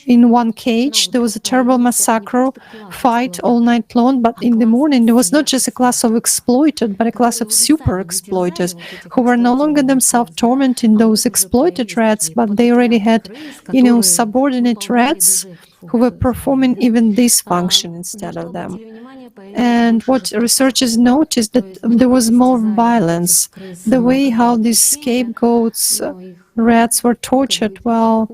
in one cage. There was a terrible massacre, fight all night long, but in the morning there was not just a class of exploited, but a class of super exploiters who were no longer themselves tormenting those exploited rats, but they already had, subordinate rats who were performing even this function instead of them. And what researchers noticed that there was more violence. The way how these scapegoats, rats were tortured, well,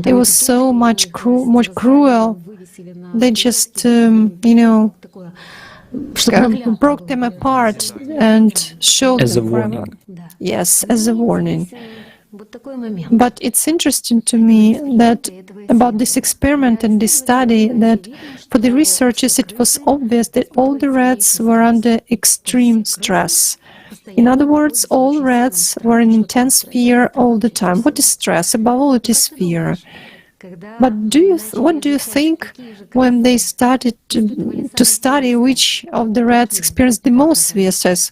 it was so much more cruel. They just, broke them apart and showed as them a warning. Yes, as a warning. But it's interesting to me that about this experiment and this study that for the researchers it was obvious that all the rats were under extreme stress. In other words, all rats were in intense fear all the time. What is stress? Above all, it is fear. But what do you think when they started to study which of the rats experienced the most severe stress?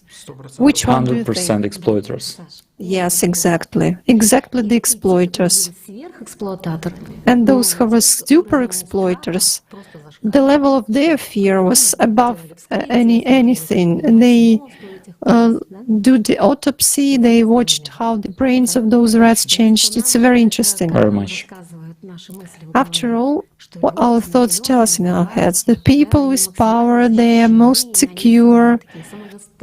Which one do you think? 100% exploiters. Yes, exactly. Exactly the exploiters. And those who were super exploiters, the level of their fear was above anything. And they do the autopsy, they watched how the brains of those rats changed. It's very interesting. Very much. After all, what our thoughts tell us in our heads, the people with power, they are most secure,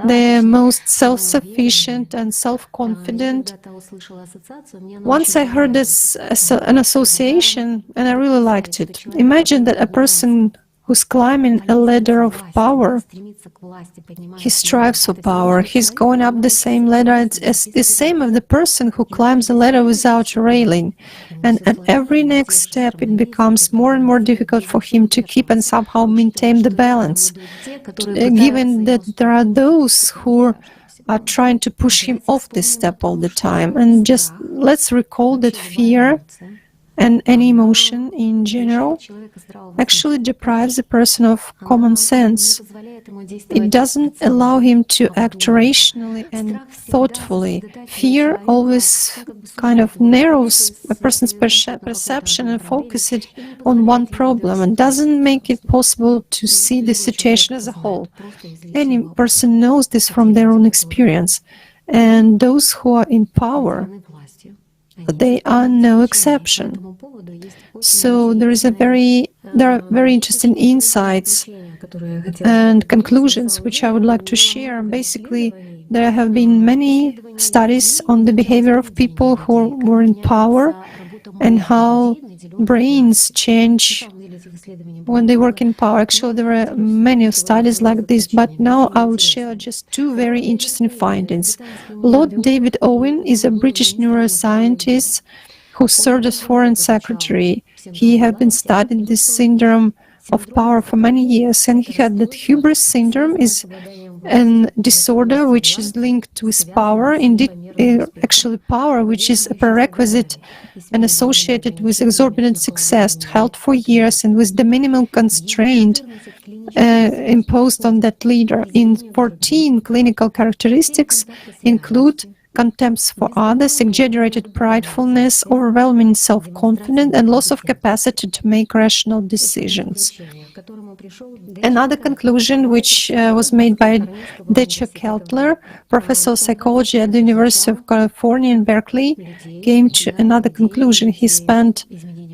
they are most self-sufficient and self-confident. Once I heard this as an association, and I really liked it. Imagine that a person who's climbing a ladder of power, he strives for power, he's going up the same ladder as the same of the person who climbs a ladder without a railing. And at every next step it becomes more and more difficult for him to keep and somehow maintain the balance, given that there are those who are trying to push him off this step all the time. And just let's recall that fear and any emotion in general actually deprives a person of common sense. It doesn't allow him to act rationally and thoughtfully. Fear always kind of narrows a person's perception and focuses it on one problem and doesn't make it possible to see the situation as a whole. Any person knows this from their own experience. And those who are in power, they are no exception. So there are very interesting insights and conclusions which I would like to share. Basically, there have been many studies on the behavior of people who were in power and how brains change when they work in power. Actually, there are many studies like this, but now I will share just two very interesting findings. Lord David Owen is a British neuroscientist who served as Foreign Secretary. He had been studying this syndrome of power for many years, and he had that hubris syndrome is a disorder which is linked with power, indeed actually power which is a prerequisite and associated with exorbitant success held for years and with the minimum constraint imposed on that leader. In 14 clinical characteristics include contempt for others, exaggerated pridefulness, overwhelming self-confidence, and loss of capacity to make rational decisions. Another conclusion, which was made by Decha Keltler, professor of psychology at the University of California in Berkeley, came to another conclusion. He spent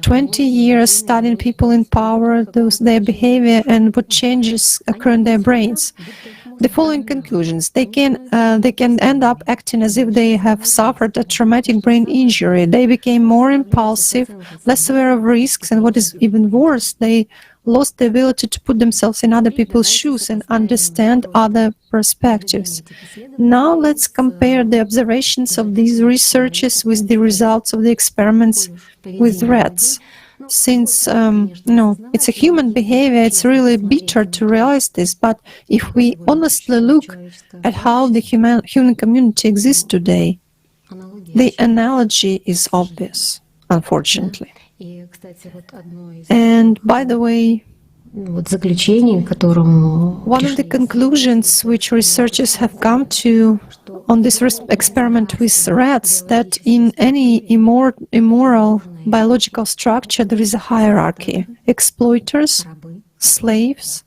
20 years studying people in power, their behavior, and what changes occur in their brains. The following conclusions: they can end up acting as if they have suffered a traumatic brain injury. They became more impulsive, less aware of risks, and what is even worse, they lost the ability to put themselves in other people's shoes and understand other perspectives. Now let's compare the observations of these researchers with the results of the experiments with rats. Since it's a human behavior, it's really bitter to realize this, but if we honestly look at how the human community exists today, the analogy is obvious, unfortunately. And by the way, one of the conclusions which researchers have come to on this experiment with rats, that in any immoral biological structure there is a hierarchy: exploiters, slaves,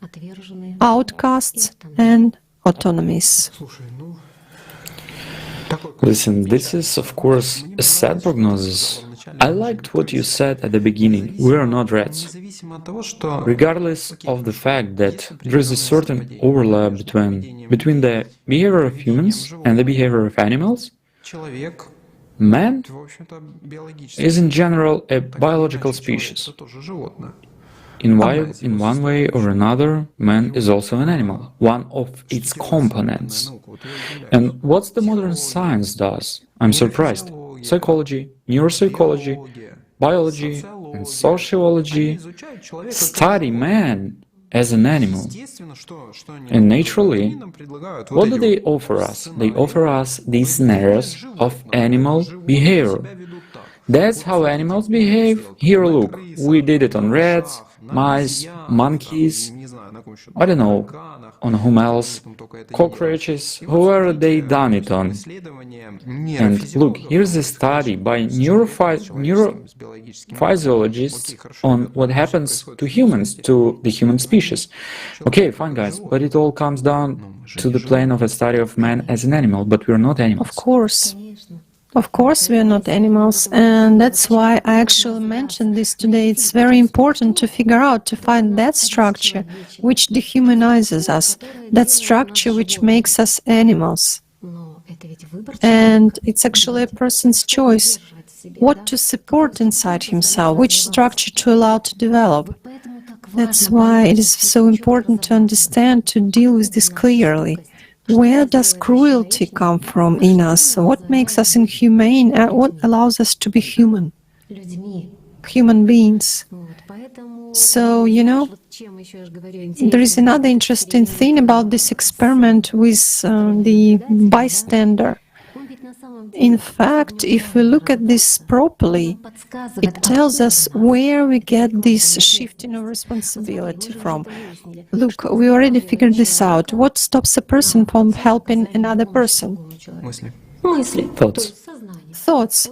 outcasts, and autonomies. Listen, this is of course a sad prognosis. I liked what you said at the beginning. We are not rats. Regardless of the fact that there is a certain overlap between the behavior of humans and the behavior of animals, man is in general a biological species. In one way or another, man is also an animal, one of its components. And what the modern science does, I'm surprised. Psychology, neuropsychology, biology, and sociology study man as an animal. And naturally, what do they offer us? They offer us these scenarios of animal behavior. That's how animals behave. Here, look, we did it on rats, mice, monkeys, I don't know, on whom else, cockroaches, whoever they done it on. And look, here's a study by neurophysiologists on what happens to humans, to the human species. Okay, fine guys, but it all comes down to the plane of a study of man as an animal, but we're not animals. Of course, we are not animals, and that's why I actually mentioned this today. It's very important to figure out, to find that structure which dehumanizes us, that structure which makes us animals. And it's actually a person's choice what to support inside himself, which structure to allow to develop. That's why it is so important to understand, to deal with this clearly. Where does cruelty come from in us? What makes us inhumane? What allows us to be human beings? So, there is another interesting thing about this experiment with the bystander. In fact, if we look at this properly, it tells us where we get this shifting of responsibility from. Look, we already figured this out. What stops a person from helping another person? Thoughts,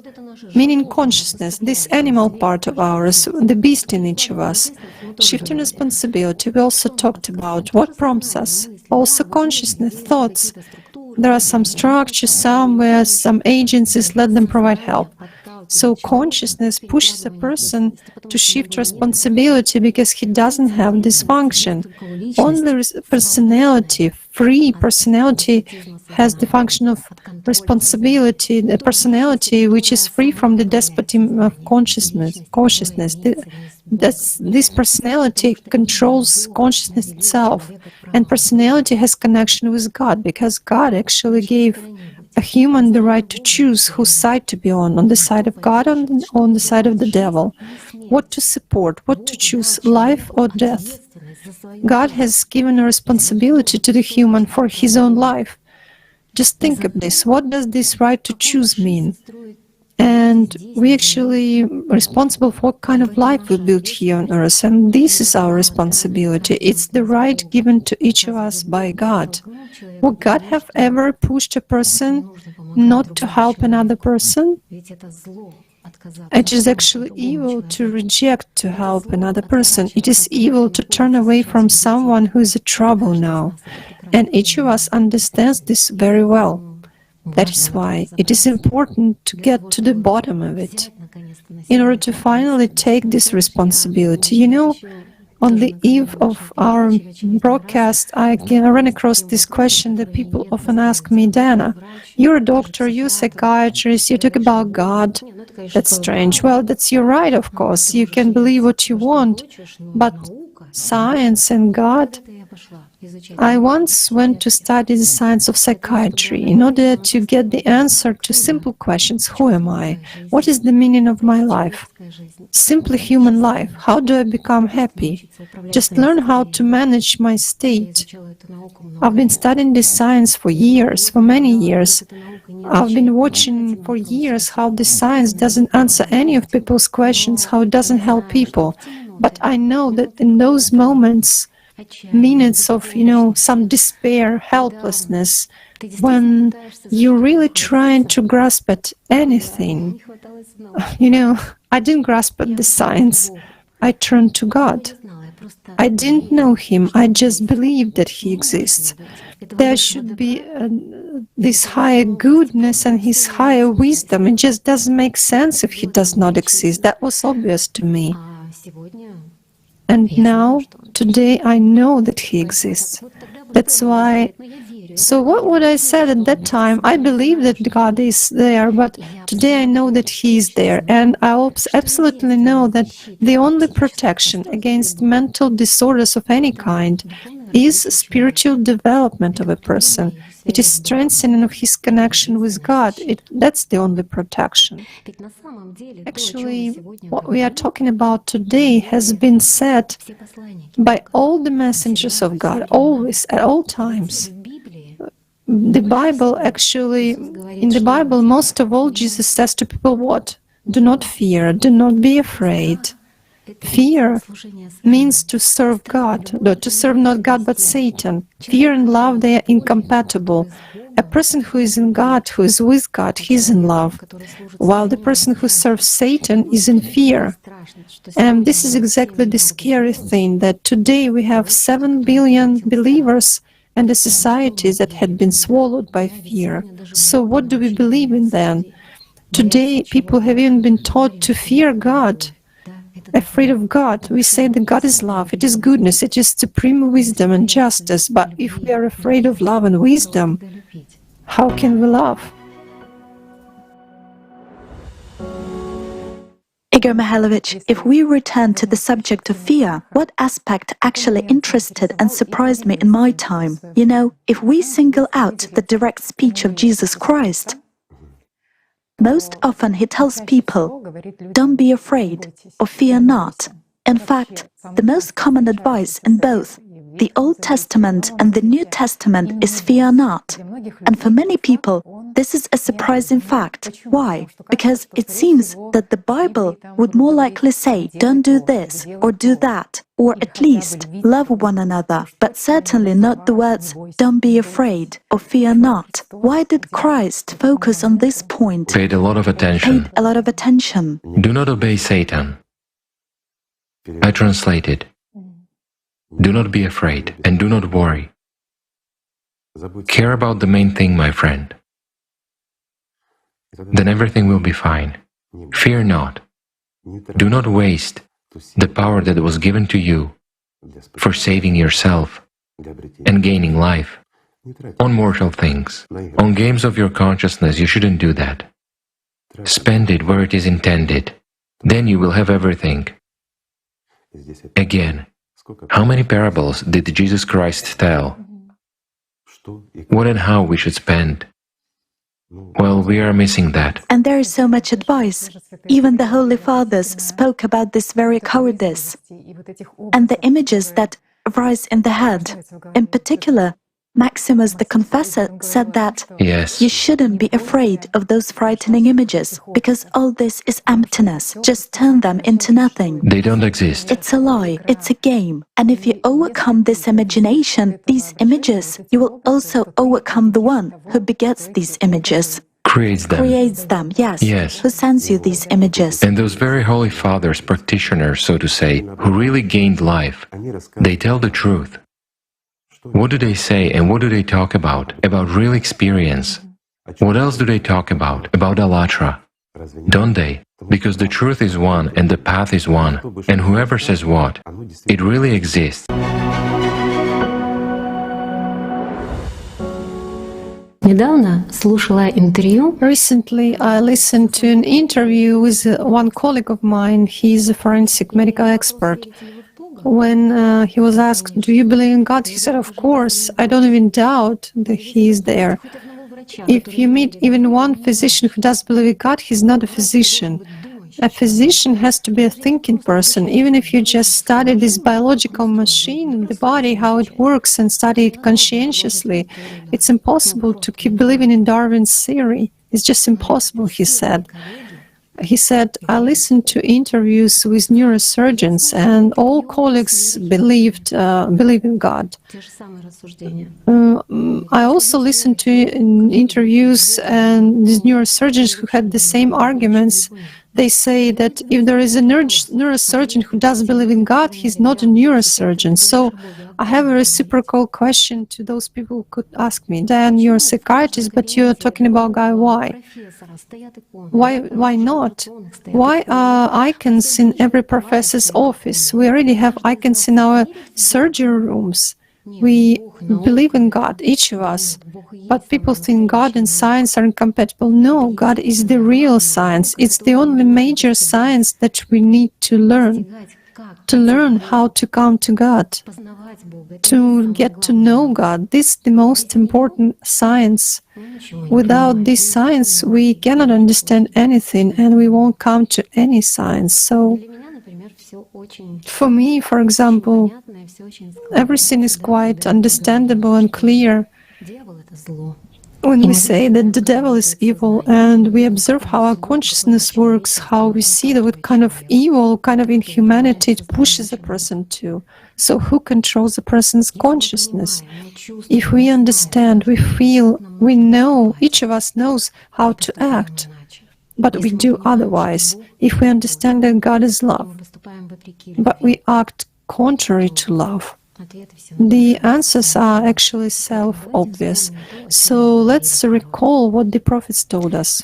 meaning consciousness, this animal part of ours, the beast in each of us. Shifting responsibility, we also talked about. What prompts us? Also consciousness, thoughts. There are some structures somewhere, some agencies, let them provide help. So consciousness pushes a person to shift responsibility because he doesn't have this function. Only personality, free personality, has the function of responsibility, the personality which is free from the despotism of consciousness. This personality controls consciousness itself, and personality has connection with God, because God actually gave a human the right to choose whose side to be on the side of God or on the side of the devil, what to support, what to choose, life or death. God has given a responsibility to the human for his own life. Just think of this. What does this right to choose mean? And we actually responsible for what kind of life we build here on earth, and this is our responsibility. It's the right given to each of us by God. Would God have ever pushed a person not to help another person. It is actually evil to reject to help another person. It is evil to turn away from someone who is in trouble now. And each of us understands this very well. That is why it is important to get to the bottom of it, in order to finally take this responsibility. You know, on the eve of our broadcast, I ran across this question that people often ask me, Dana, you're a doctor, you're a psychiatrist, you talk about God. That's strange. Well, that's your right, of course. You can believe what you want, but science and God. I once went to study the science of psychiatry in order to get the answer to simple questions. Who am I? What is the meaning of my life? Simply human life. How do I become happy? Just learn how to manage my state. I've been studying this science for years, for many years. I've been watching for years how this science doesn't answer any of people's questions, how it doesn't help people. But I know that in those moments, minutes of, some despair, helplessness, when you're really trying to grasp at anything, I didn't grasp at the science. I turned to God. I didn't know Him. I just believed that He exists. There should be this higher goodness and His higher wisdom. It just doesn't make sense if He does not exist. That was obvious to me. And now, today, I know that He exists. That's why. So what would I say at that time? I believe that God is there, but today I know that He is there. And I absolutely know that the only protection against mental disorders of any kind is spiritual development of a person. It is strengthening of his connection with God. That's the only protection. Actually, what we are talking about today has been said by all the messengers of God, always, at all times. The Bible actually, in the Bible, most of all, Jesus says to people what? Do not fear, do not be afraid. Fear means to serve God, to serve not God but Satan. Fear and love, they are incompatible. A person who is in God, who is with God, he is in love, while the person who serves Satan is in fear. And this is exactly the scary thing, that today we have 7 billion believers and a society that had been swallowed by fear. So what do we believe in then? Today people have even been taught to fear God. Afraid of God. We say that God is love, it is goodness, it is supreme wisdom and justice. But if we are afraid of love and wisdom, how can we love? Igor Mihailovich, if we return to the subject of fear, what aspect actually interested and surprised me in my time? You know, if we single out the direct speech of Jesus Christ, most often he tells people, don't be afraid or fear not. In fact, the most common advice in both the Old Testament and the New Testament is fear not. And for many people, this is a surprising fact. Why? Because it seems that the Bible would more likely say, don't do this or do that, or at least love one another, but certainly not the words, don't be afraid or fear not. Why did Christ focus on this point? Paid a lot of attention. Do not obey Satan. I translated. Do not be afraid and do not worry. Care about the main thing, my friend. Then everything will be fine. Fear not. Do not waste the power that was given to you for saving yourself and gaining life on mortal things. On games of your consciousness, you shouldn't do that. Spend it where it is intended. Then you will have everything. Again, how many parables did Jesus Christ tell? What and how we should spend? Well, we are missing that. And there is so much advice. Even the Holy Fathers spoke about this very cowardice and the images that arise in the head. In particular, Maximus the Confessor said that you shouldn't be afraid of those frightening images, because all this is emptiness. Just turn them into nothing. They don't exist. It's a lie, it's a game. And if you overcome this imagination, these images, you will also overcome the one who begets these images. creates them. Creates them, yes. Yes. Who sends you these images? And those very holy fathers, practitioners, so to say, who really gained life, they tell the truth. What do they say and what do they talk about? About real experience. What else do they talk about? About Allatra. Don't they? Because the truth is one and the path is one. And whoever says what, it really exists. Recently, I listened to an interview with one colleague of mine. He's a forensic medical expert. When he was asked, "Do you believe in God?" he said, "Of course. I don't even doubt that He is there." If you meet even one physician who does believe in God, he's not a physician. A physician has to be a thinking person. Even if you just study this biological machine, the body, how it works, and study it conscientiously, it's impossible to keep believing in Darwin's theory. It's just impossible, he said. He said, I listened to interviews with neurosurgeons, and all colleagues believe in God. I also listened to interviews and these neurosurgeons who had the same arguments. They say that if there is a neurosurgeon who does believe in God, he's not a neurosurgeon. So I have a reciprocal question to those people who could ask me, Dan, you're a psychiatrist, but you're talking about God, why? Why not? Why are icons in every professor's office? We already have icons in our surgery rooms. We believe in God, each of us, but people think God and science are incompatible. No, God is the real science. It's the only major science that we need to learn how to come to God, to get to know God. This is the most important science. Without this science, we cannot understand anything, and we won't come to any science. So, for me, for example, everything is quite understandable and clear when we say that the devil is evil, and we observe how our consciousness works, how we see that what kind of evil, kind of inhumanity it pushes a person to. So who controls a person's consciousness? If we understand, we feel, we know, each of us knows how to act, but we do otherwise. If we understand that God is love, but we act contrary to love, the answers are actually self-obvious. So let's recall what the prophets told us.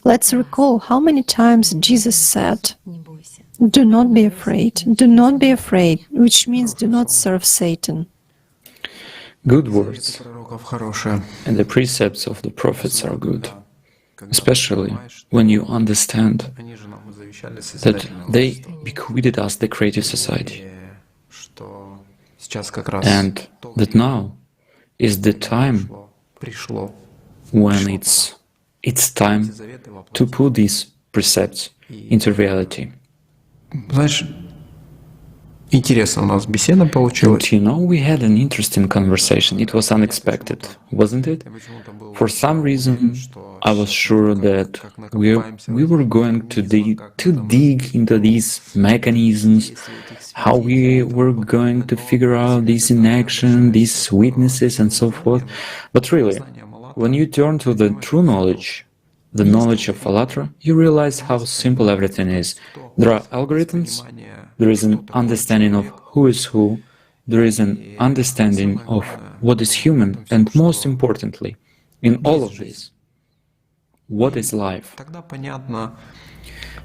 Let's recall how many times Jesus said, do not be afraid, which means do not serve Satan. Good words, and the precepts of the prophets are good, especially when you understand that they bequeathed us the creative society, and that now is the time when it's time to put these precepts into reality. And you know, we had an interesting conversation. It was unexpected, wasn't it? For some reason, I was sure that we were going to dig into these mechanisms, how we were going to figure out this inaction, these weaknesses, and so forth. But really, when you turn to the true knowledge, the knowledge of Allatra, you realize how simple everything is. There are algorithms, there is an understanding of who is who, there is an understanding of what is human, and most importantly, in all of this, what is life.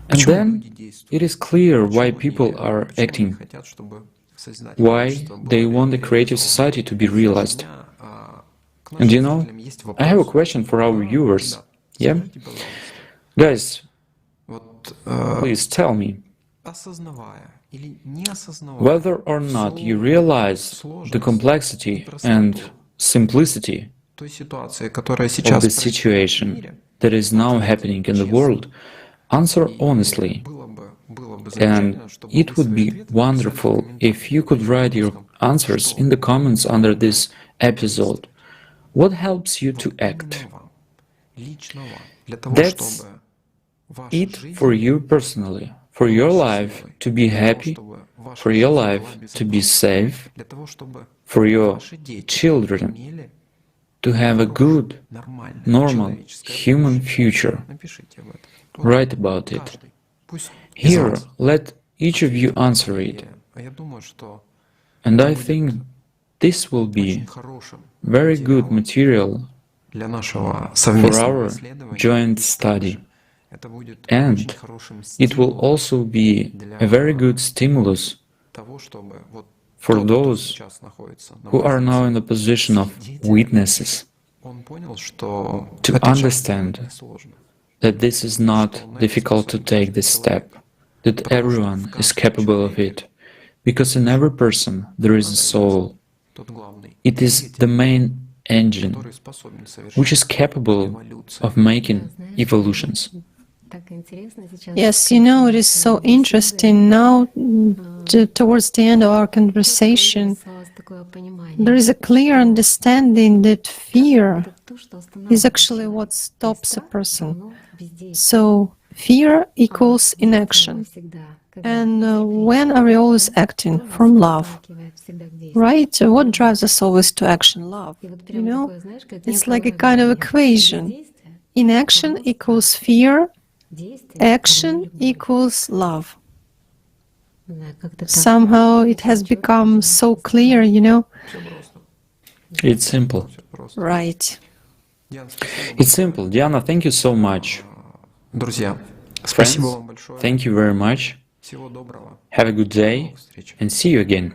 And then it is clear why people are acting, why they want the creative society to be realized. And you know, I have a question for our viewers. Yeah? Guys, please tell me, whether or not you realize the complexity and simplicity of the situation that is now happening in the world, answer honestly. And it would be wonderful if you could write your answers in the comments under this episode. What helps you to act? That's it for you personally, for your life to be happy, for your life to be safe, for your children to have a good, normal, human future. Write about it. Here, let each of you answer it. And I think this will be very good material for our joint study. And it will also be a very good stimulus for those who are now in the position of witnesses to understand that this is not difficult to take this step, that everyone is capable of it, because in every person there is a soul. It is the main engine which is capable of making evolutions. Yes, it is so interesting now, towards the end of our conversation, there is a clear understanding that fear is actually what stops a person. So, fear equals inaction. And when are we always acting? From love. Right? What drives us always to action? Love. It's like a kind of equation. Inaction equals fear, action equals love. Somehow it has become so clear, It's simple. Right. It's simple. Diana, thank you so much. Friends, thank you very much. Have a good day and see you again.